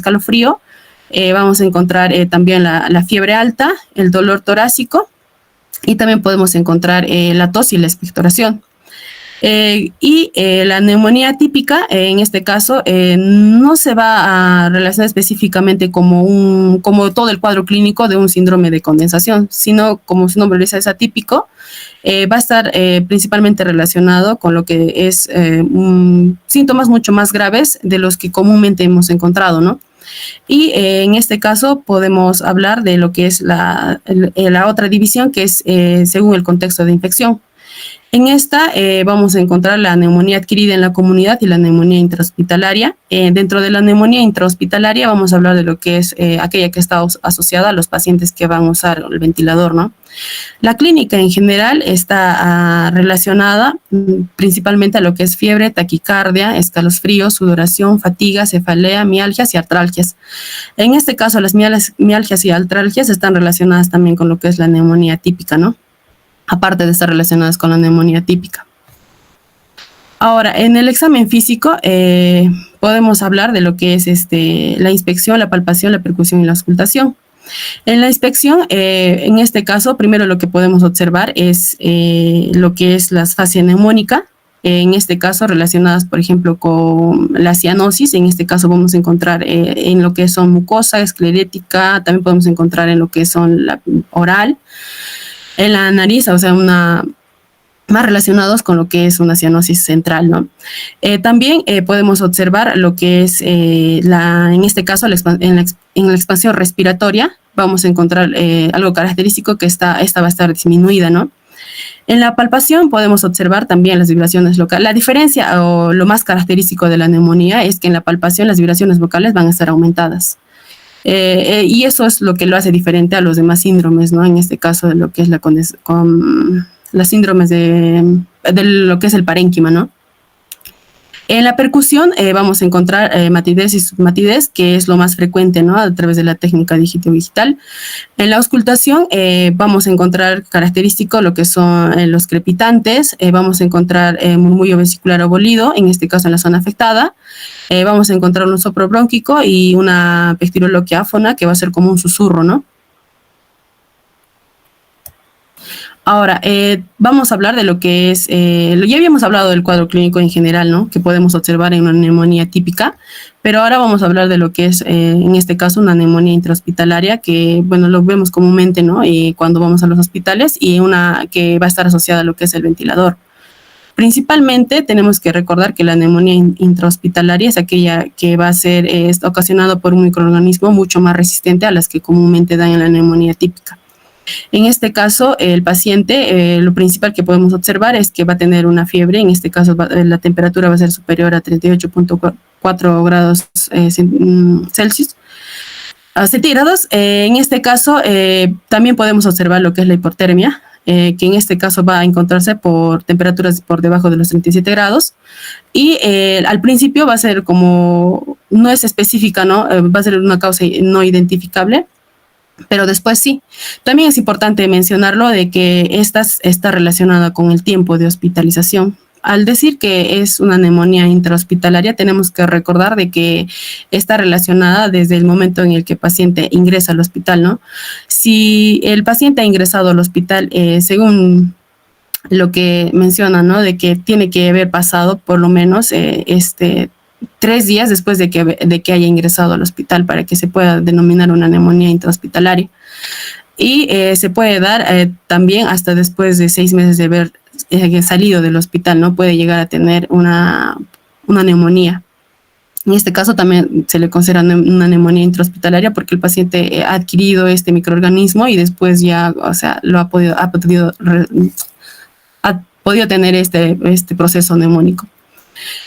vamos a encontrar también la fiebre alta, el dolor torácico y también podemos encontrar la tos y la expectoración. La neumonía típica, en este caso, no se va a relacionar específicamente como todo el cuadro clínico de un síndrome de condensación, sino, como su nombre lo dice, es atípico. Va a estar principalmente relacionado con lo que es síntomas mucho más graves de los que comúnmente hemos encontrado, ¿no? Y en este caso podemos hablar de lo que es la otra división, que es según el contexto de infección. En esta vamos a encontrar la neumonía adquirida en la comunidad y la neumonía intrahospitalaria. Dentro de la neumonía intrahospitalaria vamos a hablar de lo que es aquella que está asociada a los pacientes que van a usar el ventilador, ¿no? La clínica en general está relacionada principalmente a lo que es fiebre, taquicardia, escalofríos, sudoración, fatiga, cefalea, mialgias y artralgias. En este caso, las mialgias y artralgias están relacionadas también con lo que es la neumonía típica, ¿no? Aparte de estar relacionadas con la neumonía típica. Ahora, en el examen físico podemos hablar de lo que es la inspección, la palpación, la percusión y la auscultación. En la inspección, en este caso, primero lo que podemos observar es lo que es la fascia neumónica, en este caso relacionadas, por ejemplo, con la cianosis. En este caso vamos a encontrar en lo que son mucosa, esclerética, también podemos encontrar en lo que son la oral, en la nariz, o sea, más relacionados con lo que es una cianosis central, ¿no? También podemos observar lo que es, en este caso, en la expansión respiratoria, vamos a encontrar algo característico que esta va a estar disminuida, ¿no? En la palpación podemos observar también las vibraciones locales. La diferencia o lo más característico de la neumonía es que en la palpación las vibraciones vocales van a estar aumentadas. Y eso es lo que lo hace diferente a los demás síndromes, ¿no? En este caso, de lo que es las síndromes de lo que es el parénquima, ¿no? En la percusión vamos a encontrar matidez y submatidez, que es lo más frecuente, ¿no? A través de la técnica digito-digital. En la auscultación vamos a encontrar característico lo que son los crepitantes, vamos a encontrar murmullo vesicular obolido, en este caso en la zona afectada. Vamos a encontrar un soplo brónquico y una pectiroloquia áfona, que va a ser como un susurro, ¿no? Ahora, vamos a hablar de lo que es, ya habíamos hablado del cuadro clínico en general, ¿no? Que podemos observar en una neumonía típica, pero ahora vamos a hablar de lo que es, en este caso, una neumonía intrahospitalaria, que, bueno, lo vemos comúnmente, ¿no? Cuando vamos a los hospitales, y una que va a estar asociada a lo que es el ventilador. Principalmente tenemos que recordar que la neumonía intrahospitalaria es aquella que va a ser ocasionada por un microorganismo mucho más resistente a las que comúnmente dan en la neumonía típica. En este caso, el paciente, lo principal que podemos observar es que va a tener una fiebre. En este caso, la temperatura va a ser superior a 38.4 grados Celsius. Centígrados. En este caso, también podemos observar lo que es la hipotermia, que en este caso va a encontrarse por temperaturas por debajo de los 37 grados. Y al principio va a ser como, no es específica, ¿no? Va a ser una causa no identificable, pero después sí. También es importante mencionarlo de que esta está relacionada con el tiempo de hospitalización. Al decir que es una neumonía intrahospitalaria, tenemos que recordar de que está relacionada desde el momento en el que el paciente ingresa al hospital, ¿no? Si el paciente ha ingresado al hospital, según lo que menciona, ¿no? De que tiene que haber pasado por lo menos 3 días después de que haya ingresado al hospital para que se pueda denominar una neumonía intrahospitalaria. Y se puede dar también hasta después de 6 meses de haber salido del hospital, ¿no? Puede llegar a tener una neumonía. En este caso también se le considera una neumonía intrahospitalaria porque el paciente ha adquirido este microorganismo y después ya, o sea, ha podido tener este proceso neumónico.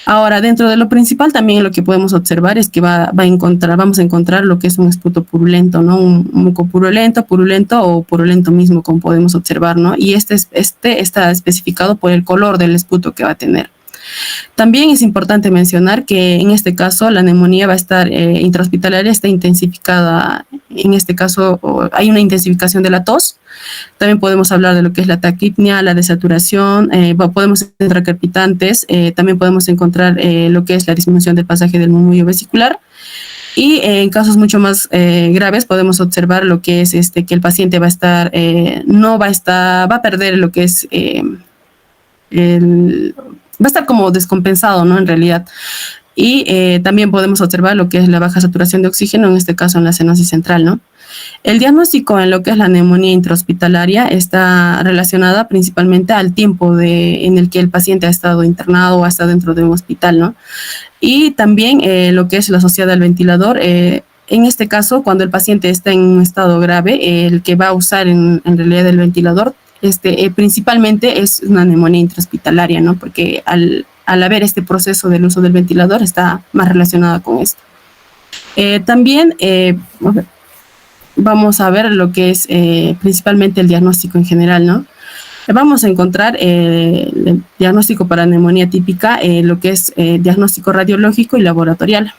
Ahora, dentro de lo principal también lo que podemos observar es que vamos a encontrar lo que es un esputo purulento, ¿no? Un muco purulento o purulento mismo, como podemos observar, ¿no? Y este está especificado por el color del esputo que va a tener. También es importante mencionar que en este caso la neumonía va a estar intrahospitalaria, está intensificada. En este caso hay una intensificación de la tos. También podemos hablar de lo que es la taquipnia, la desaturación, podemos encontrar crepitantes, también podemos encontrar lo que es la disminución del pasaje del murmullo vesicular. Y en casos mucho más graves podemos observar lo que es que el paciente va a estar, va a perder lo que es va a estar como descompensado, ¿no? En realidad. Y también podemos observar lo que es la baja saturación de oxígeno, en este caso en la cenosis central, ¿no? El diagnóstico en lo que es la neumonía intrahospitalaria está relacionada principalmente al tiempo en el que el paciente ha estado internado o ha estado dentro de un hospital, ¿no? Y también lo que es la asociada al ventilador. En este caso, cuando el paciente está en un estado grave, el que va a usar en realidad el ventilador principalmente es una neumonía intrahospitalaria, ¿no? Porque al haber este proceso del uso del ventilador está más relacionada con esto. También vamos a ver lo que es principalmente el diagnóstico en general, ¿no? Vamos a encontrar el diagnóstico para neumonía típica, lo que es diagnóstico radiológico y laboratorial.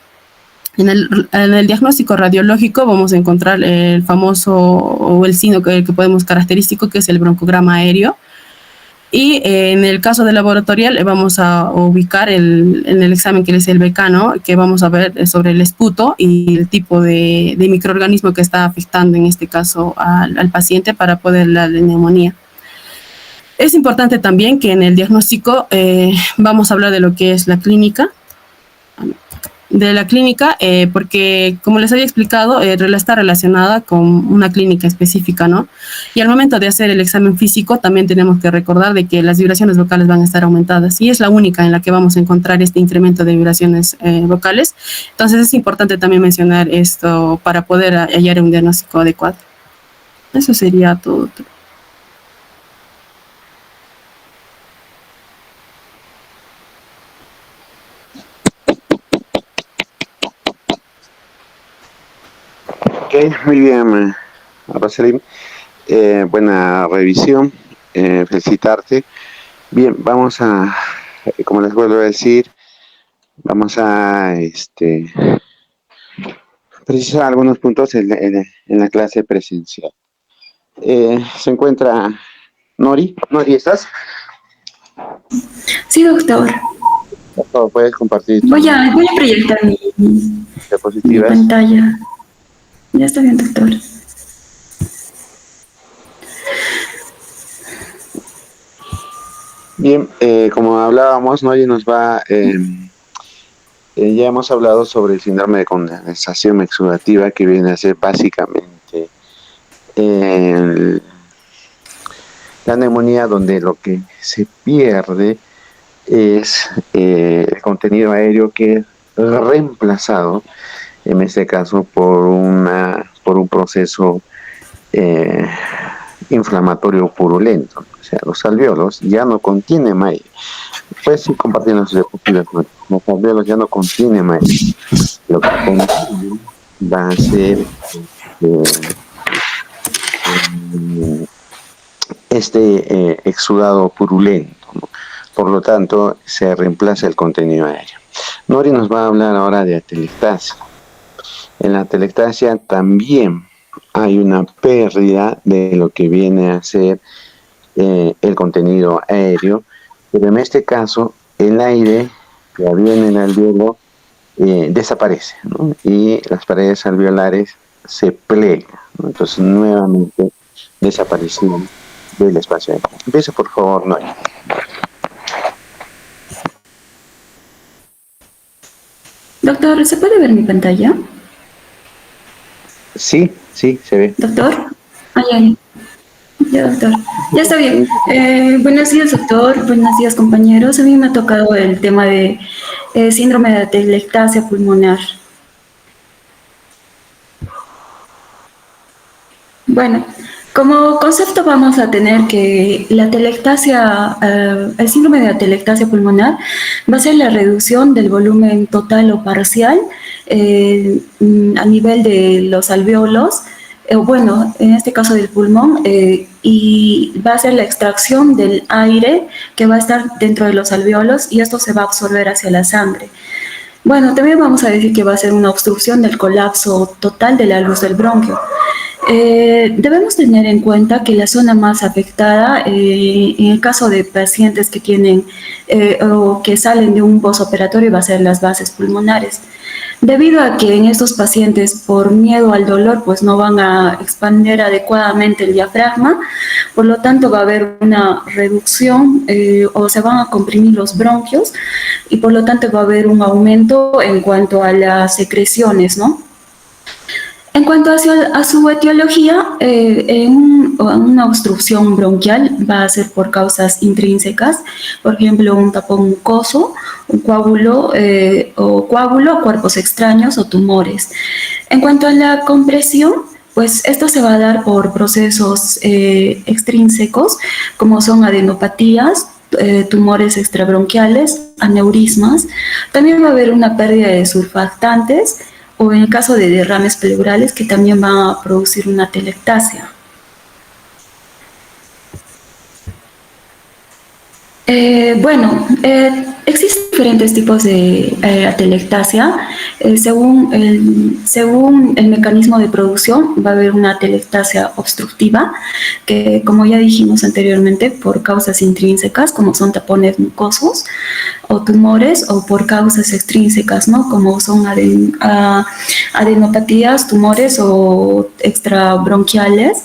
En el diagnóstico radiológico vamos a encontrar el famoso o el signo que podemos característico, que es el broncograma aéreo. Y en el caso del laboratorial vamos a ubicar en el examen que es el BK, ¿no? Que vamos a ver sobre el esputo y el tipo de microorganismo que está afectando en este caso al paciente para poder la neumonía. Es importante también que en el diagnóstico vamos a hablar de lo que es la clínica, porque como les había explicado, está relacionada con una clínica específica, ¿no? Y al momento de hacer el examen físico también tenemos que recordar de que las vibraciones vocales van a estar aumentadas y es la única en la que vamos a encontrar este incremento de vibraciones vocales. Entonces es importante también mencionar esto para poder hallar un diagnóstico adecuado. Eso sería todo. Ok, muy bien, Rosalind. Buena revisión, felicitarte. Bien, vamos a, como les vuelvo a decir, vamos a precisar algunos puntos en la clase presencial. Se encuentra Nori. Nori, ¿estás? Sí, doctor. Por favor, puedes compartir tu Voy a proyectar mi diapositivas. pantalla. Ya está bien, doctor. Bien, como hablábamos, Nori nos va... ya hemos hablado sobre el síndrome de condensación exudativa, que viene a ser básicamente la neumonía donde lo que se pierde es el contenido aéreo que es reemplazado, en este caso, por un proceso inflamatorio purulento. O sea, los alvéolos ya no contienen aire. Puedes ir compartiendo sus diapositivas. Los alvéolos ya no contienen aire. Lo que contienen va a ser exudado purulento, ¿no? Por lo tanto, se reemplaza el contenido aéreo. Nori nos va a hablar ahora de atelectasia. En la atelectasia también hay una pérdida de lo que viene a ser el contenido aéreo, pero en este caso el aire que había en el alvéolo desaparece, ¿no? Y las paredes alveolares se plegan, ¿no? Entonces nuevamente desaparecen del espacio aéreo. Empieza por favor, Nori. Por favor, Doctor, ¿se puede ver mi pantalla? Sí, sí, se ve. Doctor. Ya, ya, doctor. Ya está bien. Buenos días, doctor. Buenos días, compañeros. A mí me ha tocado el tema de síndrome de atelectasia pulmonar. Bueno, como concepto vamos a tener que la atelectasia, el síndrome de atelectasia pulmonar va a ser la reducción del volumen total o parcial a nivel de los alvéolos, bueno, en este caso del pulmón, y va a ser la extracción del aire que va a estar dentro de los alvéolos y esto se va a absorber hacia la sangre. Bueno, también vamos a decir que va a ser una obstrucción del colapso total de la luz del bronquio. Debemos tener en cuenta que la zona más afectada, en el caso de pacientes que tienen o que salen de un postoperatorio, va a ser las bases pulmonares. Debido a que en estos pacientes, por miedo al dolor, pues no van a expandir adecuadamente el diafragma, por lo tanto va a haber una reducción o se van a comprimir los bronquios y por lo tanto va a haber un aumento en cuanto a las secreciones, ¿no? En cuanto a su etiología, una obstrucción bronquial va a ser por causas intrínsecas, por ejemplo, un tapón mucoso, un coágulo cuerpos extraños o tumores. En cuanto a la compresión, pues esto se va a dar por procesos extrínsecos, como son adenopatías, tumores extrabronquiales, aneurismas. También va a haber una pérdida de surfactantes, o en el caso de derrames pleurales que también van a producir una atelectasia. Existen diferentes tipos de atelectasia. Según el mecanismo de producción, va a haber una atelectasia obstructiva, que como ya dijimos anteriormente, por causas intrínsecas, como son tapones mucosos o tumores, o por causas extrínsecas, ¿no? Como son adenopatías, tumores o extrabronquiales.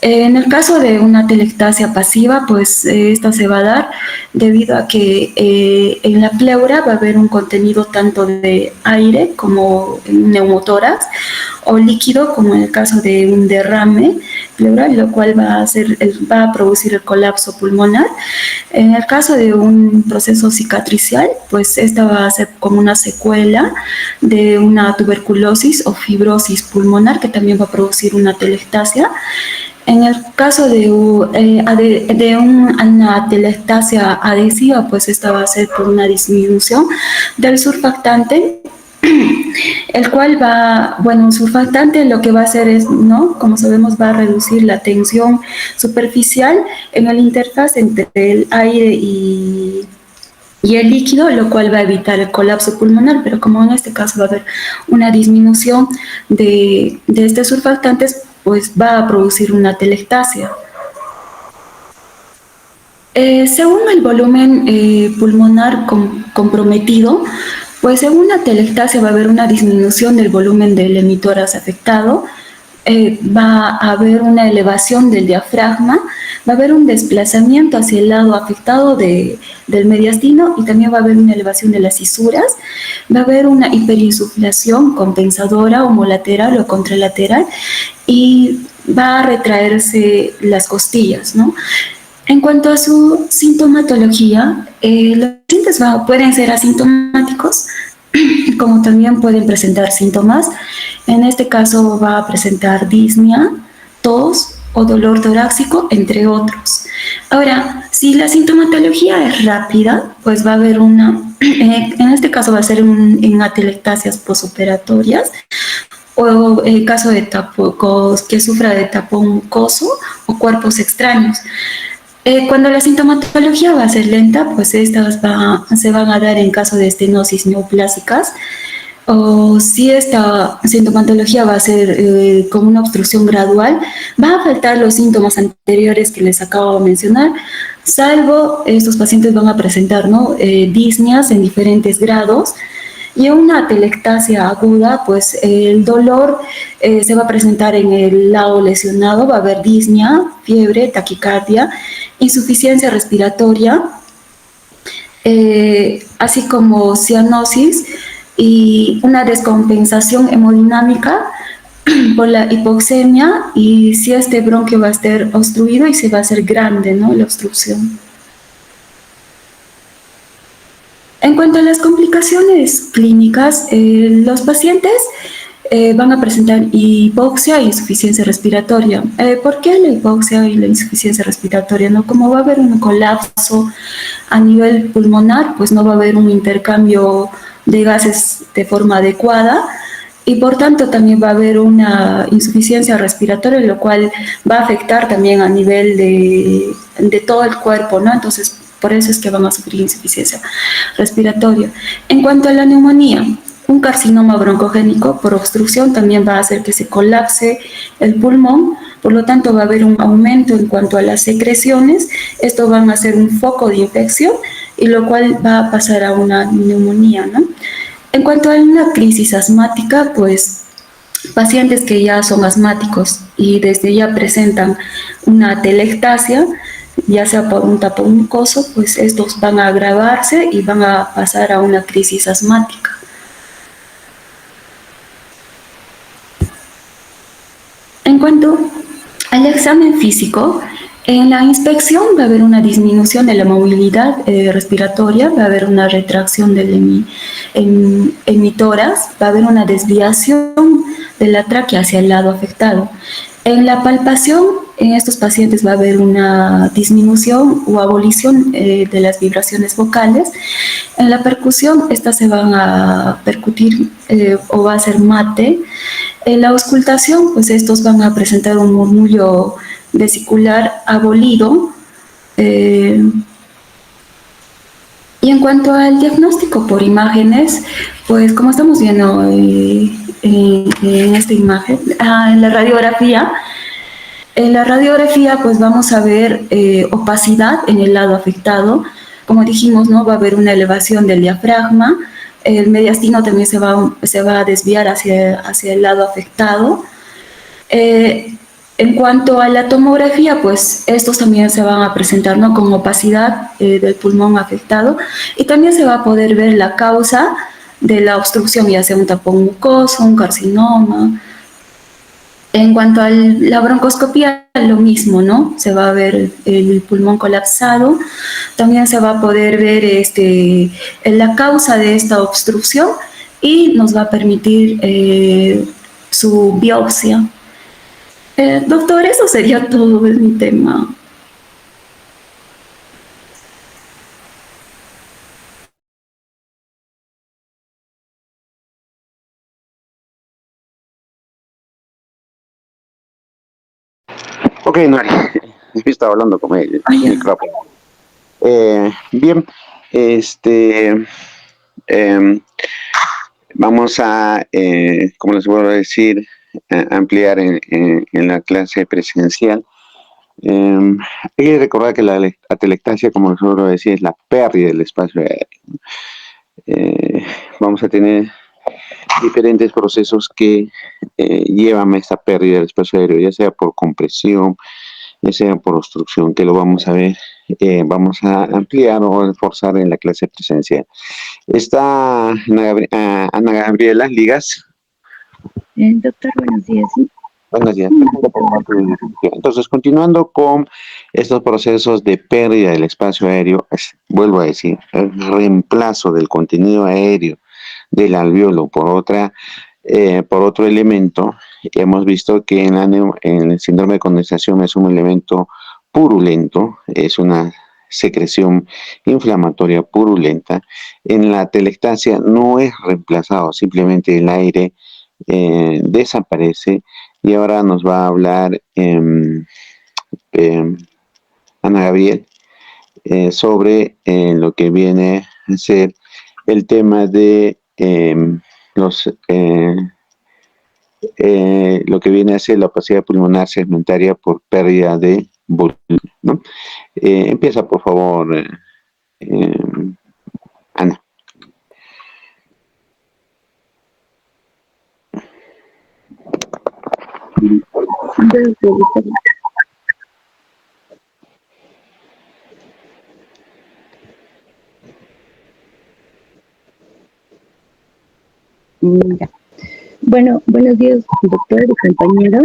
En el caso de una atelectasia pasiva, pues esta se va a dar debido a que en la pleura va a haber un contenido tanto de aire como un neumotórax o líquido, como en el caso de un derrame pleural, lo cual va a producir el colapso pulmonar. En el caso de un proceso cicatricial, pues esta va a ser como una secuela de una tuberculosis o fibrosis pulmonar que también va a producir una atelectasia. En el caso de una atelectasia adhesiva, pues esta va a ser por una disminución del surfactante, el cual un surfactante lo que va a hacer es, ¿no? Como sabemos, va a reducir la tensión superficial en el interfaz entre el aire y el líquido, lo cual va a evitar el colapso pulmonar, pero como en este caso va a haber una disminución de estos surfactantes, pues va a producir una atelectasia. Según el volumen pulmonar comprometido, pues en una atelectasia va a haber una disminución del volumen del hemitórax afectado, va a haber una elevación del diafragma, va a haber un desplazamiento hacia el lado afectado del mediastino y también va a haber una elevación de las cisuras, va a haber una hiperinsuflación compensadora homolateral o contralateral y va a retraerse las costillas, ¿no? En cuanto a su sintomatología, los pacientes pueden ser asintomáticos, como también pueden presentar síntomas. En este caso va a presentar disnea, tos o dolor torácico, entre otros. Ahora, si la sintomatología es rápida, pues va a haber en este caso va a ser en atelectasias posoperatorias, o en caso de que sufra de tapón mucoso o cuerpos extraños. Cuando la sintomatología va a ser lenta, pues estas se van a dar en caso de estenosis neoplásicas, o si esta sintomatología va a ser como una obstrucción gradual, va a faltar los síntomas anteriores que les acabo de mencionar, salvo estos pacientes van a presentar, ¿no? Disneas en diferentes grados. Y una atelectasia aguda, pues el dolor se va a presentar en el lado lesionado, va a haber disnea, fiebre, taquicardia, insuficiencia respiratoria, así como cianosis y una descompensación hemodinámica por la hipoxemia, y si este bronquio va a estar obstruido y se va a hacer grande, ¿no? La obstrucción. En cuanto a las complicaciones clínicas, los pacientes van a presentar hipoxia e insuficiencia respiratoria. ¿Por qué la hipoxia y la insuficiencia respiratoria? ¿No? Como va a haber un colapso a nivel pulmonar, pues no va a haber un intercambio de gases de forma adecuada, y por tanto también va a haber una insuficiencia respiratoria, lo cual va a afectar también a nivel de todo el cuerpo, ¿no? Entonces, por eso es que van a sufrir insuficiencia respiratoria. En cuanto a la neumonía, un carcinoma broncogénico por obstrucción también va a hacer que se colapse el pulmón, por lo tanto va a haber un aumento en cuanto a las secreciones, esto va a ser un foco de infección, y lo cual va a pasar a una neumonía, ¿no? En cuanto a una crisis asmática, pues pacientes que ya son asmáticos y desde ya presentan una atelectasia, ya sea por un tapón mucoso, pues estos van a agravarse y van a pasar a una crisis asmática. En cuanto al examen físico, en la inspección va a haber una disminución de la movilidad respiratoria, va a haber una retracción del hemitórax, va a haber una desviación de la tráquea hacia el lado afectado. En la palpación, en estos pacientes va a haber una disminución o abolición de las vibraciones vocales. En la percusión, estas se van a percutir o va a ser mate. En la auscultación, pues estos van a presentar un murmullo vesicular abolido. Y en cuanto al diagnóstico por imágenes, pues como estamos viendo en esta imagen, en la radiografía pues vamos a ver opacidad en el lado afectado. Como dijimos, ¿no? Va a haber una elevación del diafragma, el mediastino también se va a desviar hacia el lado afectado. En cuanto a la tomografía, pues estos también se van a presentar, ¿no? Con opacidad del pulmón afectado, y también se va a poder ver la causa de la obstrucción, ya sea un tapón mucoso, un carcinoma. En cuanto a la broncoscopía, lo mismo, ¿no? Se va a ver el pulmón colapsado, también se va a poder ver la causa de esta obstrucción, y nos va a permitir su biopsia. Doctor, eso sería todo de mi tema. Ok, Nori, estaba hablando con el Ah, ya. micrófono. Bien, este, em, vamos a, como les vuelvo a decir, ampliar en la clase presencial. Hay que recordar que la atelectasia, como les vuelvo a decir, es la pérdida del espacio aéreo. Eh, Vamos a tener diferentes procesos que llevan a esta pérdida del espacio aéreo, ya sea por compresión, ya sea por obstrucción, que lo vamos a ver, vamos a ampliar o reforzar en la clase presencial. Está Ana Gabriela Ligas. Doctor, buenos días. Sí. Buenos días. Entonces, continuando con estos procesos de pérdida del espacio aéreo, vuelvo a decir, el reemplazo del contenido aéreo del alveolo por otro elemento, hemos visto que en el síndrome de condensación es un elemento purulento, es una secreción inflamatoria purulenta. En la atelectasia no es reemplazado, simplemente el aire desaparece, y ahora nos va a hablar Ana Gabriel sobre lo que viene a ser el tema de los lo que viene a ser la opacidad pulmonar segmentaria por pérdida de volumen, ¿no? Empieza, por favor, eh, Ana. Ya. Bueno, buenos días, doctor y compañeros.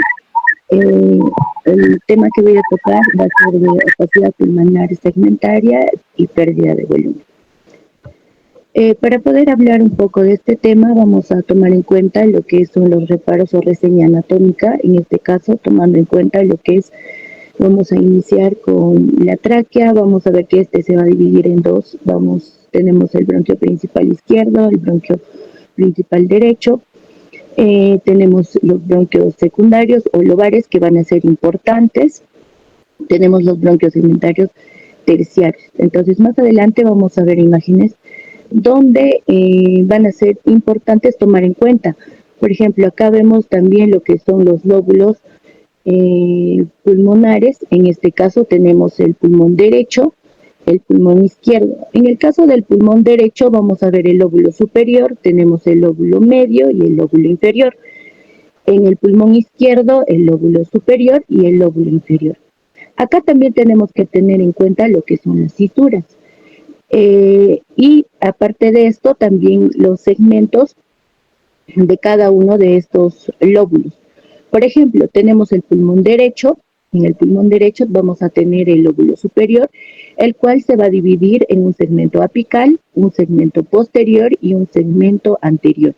El tema que voy a tocar va a ser de opacidad pulmonar segmentaria y pérdida de volumen. Para poder hablar un poco de este tema, vamos a tomar en cuenta lo que son los reparos o reseña anatómica. En este caso, tomando en cuenta lo que es, vamos a iniciar con la tráquea. Vamos a ver que este se va a dividir en dos. Tenemos el bronquio principal izquierdo, el bronquio principal derecho. Tenemos los bronquios secundarios o lobares que van a ser importantes. Tenemos los bronquios segmentarios terciarios. Entonces, más adelante vamos a ver imágenes donde van a ser importantes tomar en cuenta. Por ejemplo, acá vemos también lo que son los lóbulos pulmonares. En este caso tenemos el pulmón derecho, el pulmón izquierdo. En el caso del pulmón derecho vamos a ver el lóbulo superior, tenemos el lóbulo medio y el lóbulo inferior. En el pulmón izquierdo, el lóbulo superior y el lóbulo inferior. Acá también tenemos que tener en cuenta lo que son las cisuras. Y aparte de esto, también los segmentos de cada uno de estos lóbulos. Por ejemplo, tenemos el pulmón derecho. En el pulmón derecho vamos a tener el lóbulo superior, el cual se va a dividir en un segmento apical, un segmento posterior y un segmento anterior.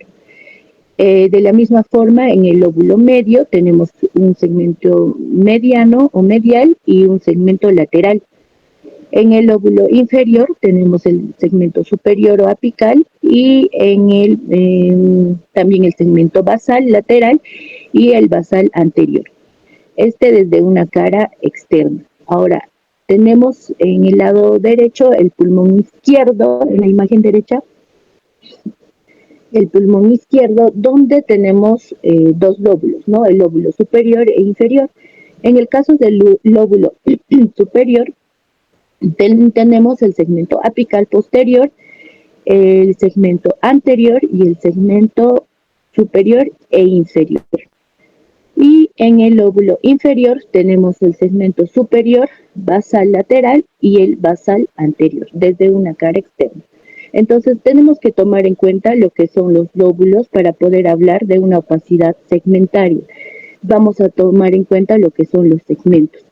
De la misma forma, en el lóbulo medio tenemos un segmento mediano o medial y un segmento lateral. En el lóbulo inferior tenemos el segmento superior o apical y también el segmento basal lateral y el basal anterior. Desde una cara externa. Ahora, tenemos en el lado derecho el pulmón izquierdo, en la imagen derecha, el pulmón izquierdo, donde tenemos dos lóbulos, ¿no? El lóbulo superior e inferior. En el caso del lóbulo superior, tenemos el segmento apical posterior, el segmento anterior y el segmento superior e inferior. Y en el lóbulo inferior tenemos el segmento superior, basal lateral y el basal anterior, desde una cara externa. Entonces tenemos que tomar en cuenta lo que son los lóbulos para poder hablar de una opacidad segmentaria. Vamos a tomar en cuenta lo que son los segmentos.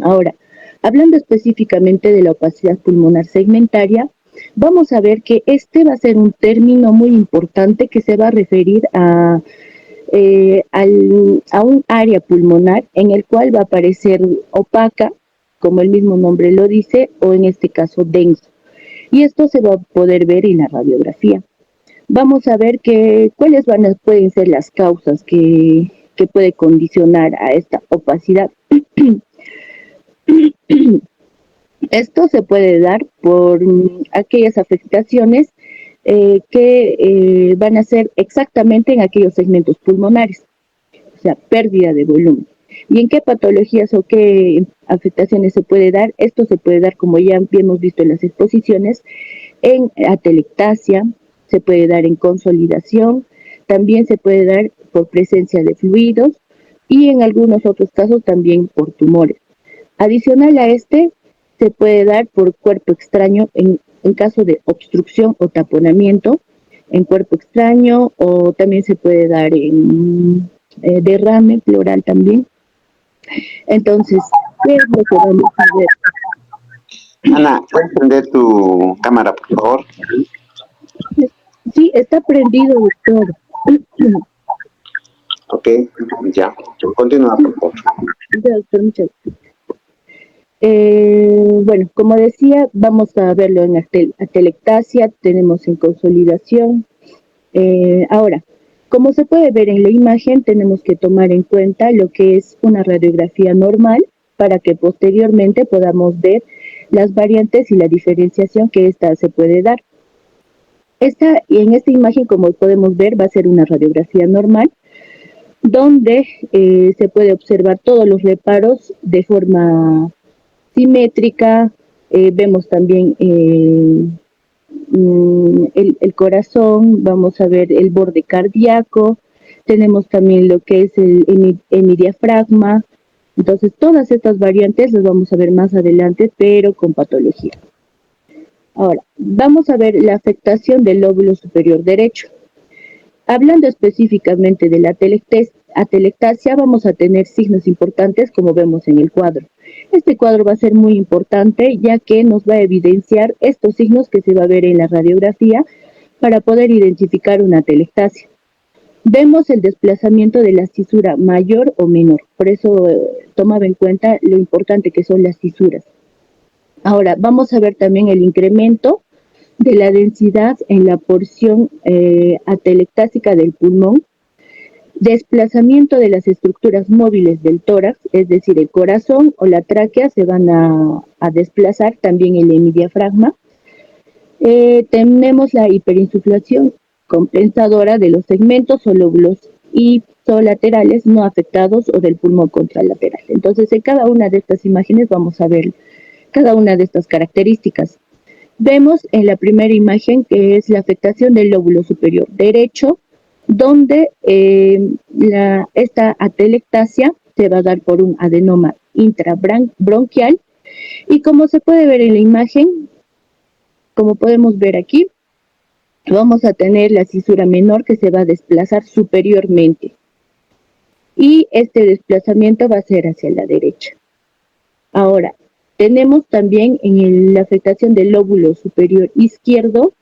Ahora, hablando específicamente de la opacidad pulmonar segmentaria, vamos a ver que este va a ser un término muy importante que se va a referir a un área pulmonar en el cual va a aparecer opaca, como el mismo nombre lo dice, o en este caso denso. Y esto se va a poder ver en la radiografía. Vamos a ver cuáles pueden ser las causas que puede condicionar a esta opacidad. Esto se puede dar por aquellas afectaciones que van a ser exactamente en aquellos segmentos pulmonares, o sea, pérdida de volumen. ¿Y en qué patologías o qué afectaciones se puede dar? Esto se puede dar, como ya hemos visto en las exposiciones, en atelectasia, se puede dar en consolidación, también se puede dar por presencia de fluidos y en algunos otros casos también por tumores. Adicional a se puede dar por cuerpo extraño en caso de obstrucción o taponamiento en cuerpo extraño, o también se puede dar en derrame pleural también. Entonces, ¿qué es lo que vamos a ver? Ana, ¿puedes prender tu cámara, por favor? Sí, está prendido, doctor. Ok, ya. Continúa, por favor. Ya, doctor, muchas gracias. Bueno, como decía, vamos a verlo en atelectasia, tenemos en consolidación. Ahora, como se puede ver en la imagen, tenemos que tomar en cuenta lo que es una radiografía normal para que posteriormente podamos ver las variantes y la diferenciación que esta se puede dar. En esta imagen, como podemos ver, va a ser una radiografía normal, donde se puede observar todos los reparos de forma simétrica. Vemos también el corazón, vamos a ver el borde cardíaco, tenemos también lo que es el hemidiafragma. Entonces, todas estas variantes las vamos a ver más adelante, pero con patología. Ahora, vamos a ver la afectación del lóbulo superior derecho. Hablando específicamente de la atelectasia, vamos a tener signos importantes como vemos en el cuadro. Este cuadro va a ser muy importante ya que nos va a evidenciar estos signos que se va a ver en la radiografía para poder identificar una atelectasia. Vemos el desplazamiento de la cisura mayor o menor, por eso tomaba en cuenta lo importante que son las cisuras. Ahora, vamos a ver también el incremento de la densidad en la porción atelectásica del pulmón, desplazamiento de las estructuras móviles del tórax, es decir, el corazón o la tráquea se van a desplazar, también el hemidiafragma. Tenemos la hiperinsuflación compensadora de los segmentos o lóbulos ipsilaterales no afectados o del pulmón contralateral. Entonces, en cada una de estas imágenes vamos a ver cada una de estas características. Vemos en la primera imagen que es la afectación del lóbulo superior derecho, donde esta atelectasia se va a dar por un adenoma intrabronquial y como se puede ver en la imagen, como podemos ver aquí, vamos a tener la cisura menor que se va a desplazar superiormente y este desplazamiento va a ser hacia la derecha. Ahora, tenemos también la afectación del lóbulo superior izquierdo.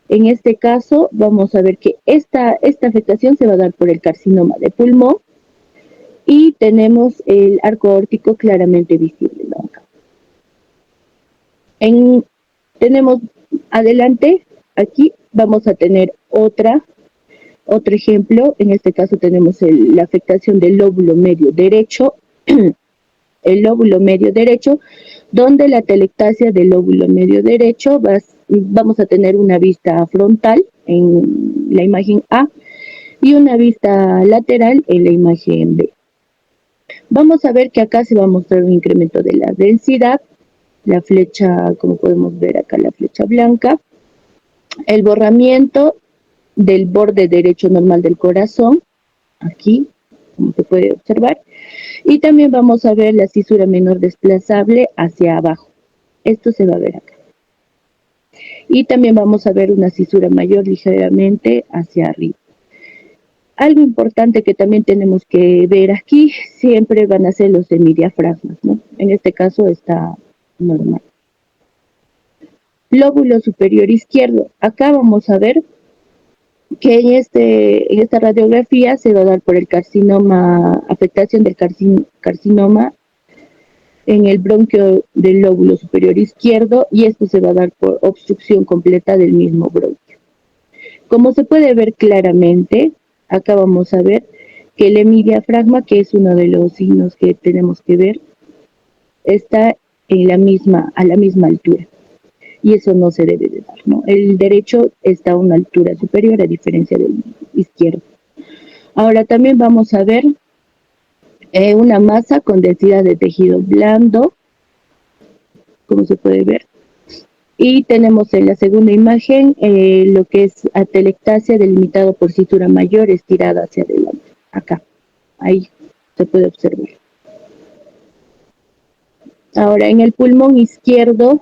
En este caso, vamos a ver que esta afectación se va a dar por el carcinoma de pulmón y tenemos el arco aórtico claramente visible, ¿no? Tenemos adelante, aquí vamos a tener otro ejemplo. En este caso tenemos la afectación del lóbulo medio derecho, el lóbulo medio derecho, donde la atelectasia del lóbulo medio derecho vamos a tener una vista frontal en la imagen A y una vista lateral en la imagen B. Vamos a ver que acá se va a mostrar un incremento de la densidad, la flecha, como podemos ver acá, la flecha blanca, el borramiento del borde derecho normal del corazón, aquí, como se puede observar, y también vamos a ver la cisura menor desplazable hacia abajo. Esto se va a ver acá. Y también vamos a ver una cisura mayor ligeramente hacia arriba. Algo importante que también tenemos que ver aquí, siempre van a ser los hemidiafragmas, ¿no? En este caso está normal. Lóbulo superior izquierdo. Acá vamos a ver que en esta radiografía se va a dar por el carcinoma, afectación del carcinoma en el bronquio del lóbulo superior izquierdo y esto se va a dar por obstrucción completa del mismo bronquio. Como se puede ver claramente, acá vamos a ver que el hemidiafragma, que es uno de los signos que tenemos que ver, está a la misma altura. Y eso no se debe de dar, ¿no? El derecho está a una altura superior a diferencia del izquierdo. Ahora también vamos a ver una masa con densidad de tejido blando, como se puede ver. Y tenemos en la segunda imagen lo que es atelectasia delimitado por cisura mayor estirada hacia adelante. Acá, ahí se puede observar. Ahora, en el pulmón izquierdo,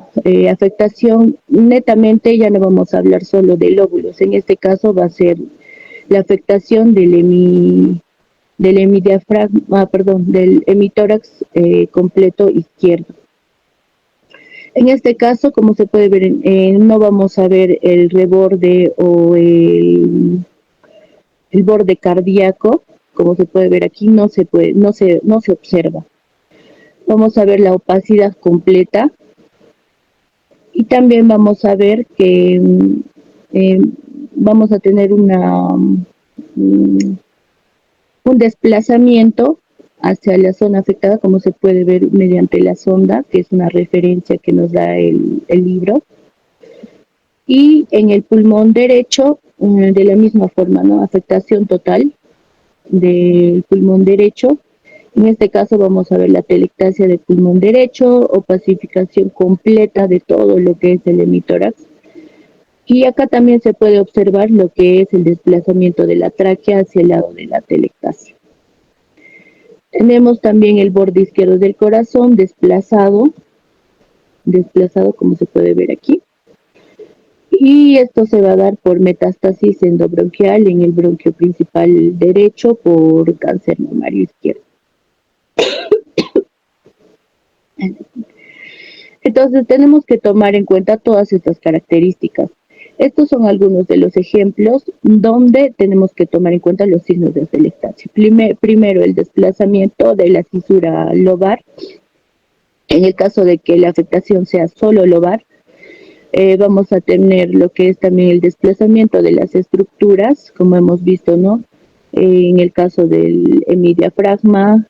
afectación netamente, ya no vamos a hablar solo de lóbulos, en este caso va a ser la afectación del hemitórax completo izquierdo. En este caso, como se puede ver, no vamos a ver el reborde o el borde cardíaco, como se puede ver aquí, no se observa. Vamos a ver la opacidad completa y también vamos a ver que vamos a tener un desplazamiento hacia la zona afectada, como se puede ver mediante la sonda, que es una referencia que nos da el libro. Y en el pulmón derecho, de la misma forma, ¿no? Afectación total del pulmón derecho. En este caso vamos a ver la atelectasia del pulmón derecho, opacificación completa de todo lo que es el hemitórax. Y acá también se puede observar lo que es el desplazamiento de la tráquea hacia el lado de la atelectasia. Tenemos también el borde izquierdo del corazón desplazado como se puede ver aquí. y esto se va a dar por metástasis endobronquial en el bronquio principal derecho por cáncer mamario izquierdo. Entonces tenemos que tomar en cuenta todas estas características. Estos son algunos de los ejemplos donde tenemos que tomar en cuenta los signos de atelectasia. Primero, el desplazamiento de la cisura lobar. En el caso de que la afectación sea solo lobar, vamos a tener lo que es también el desplazamiento de las estructuras, como hemos visto, ¿no? En el caso del hemidiafragma,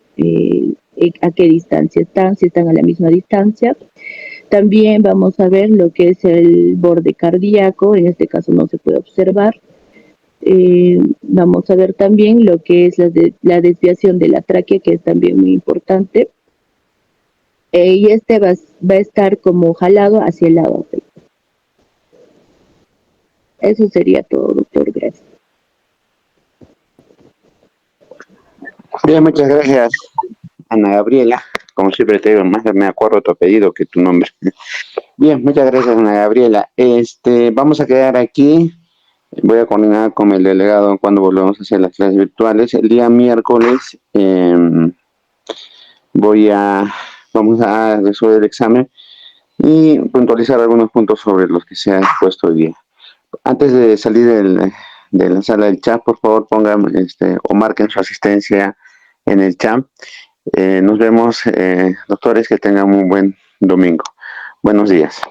a qué distancia están, si están a la misma distancia. También vamos a ver lo que es el borde cardíaco, en este caso no se puede observar. Vamos a ver también lo que es la desviación de la tráquea, que es también muy importante. Y este va a estar como jalado hacia el lado. Eso sería todo, doctor. Gracias. Bien, muchas gracias, Ana Gabriela. Como siempre te digo, más me acuerdo tu apellido que tu nombre. Bien, muchas gracias, Ana Gabriela. Vamos a quedar aquí. Voy a coordinar con el delegado cuando volvamos a hacer las clases virtuales. El día miércoles vamos a resolver el examen y puntualizar algunos puntos sobre los que se ha expuesto hoy día. Antes de salir de la sala del chat, por favor pongan o marquen su asistencia en el chat. Nos vemos, doctores, que tengan un buen domingo. Buenos días.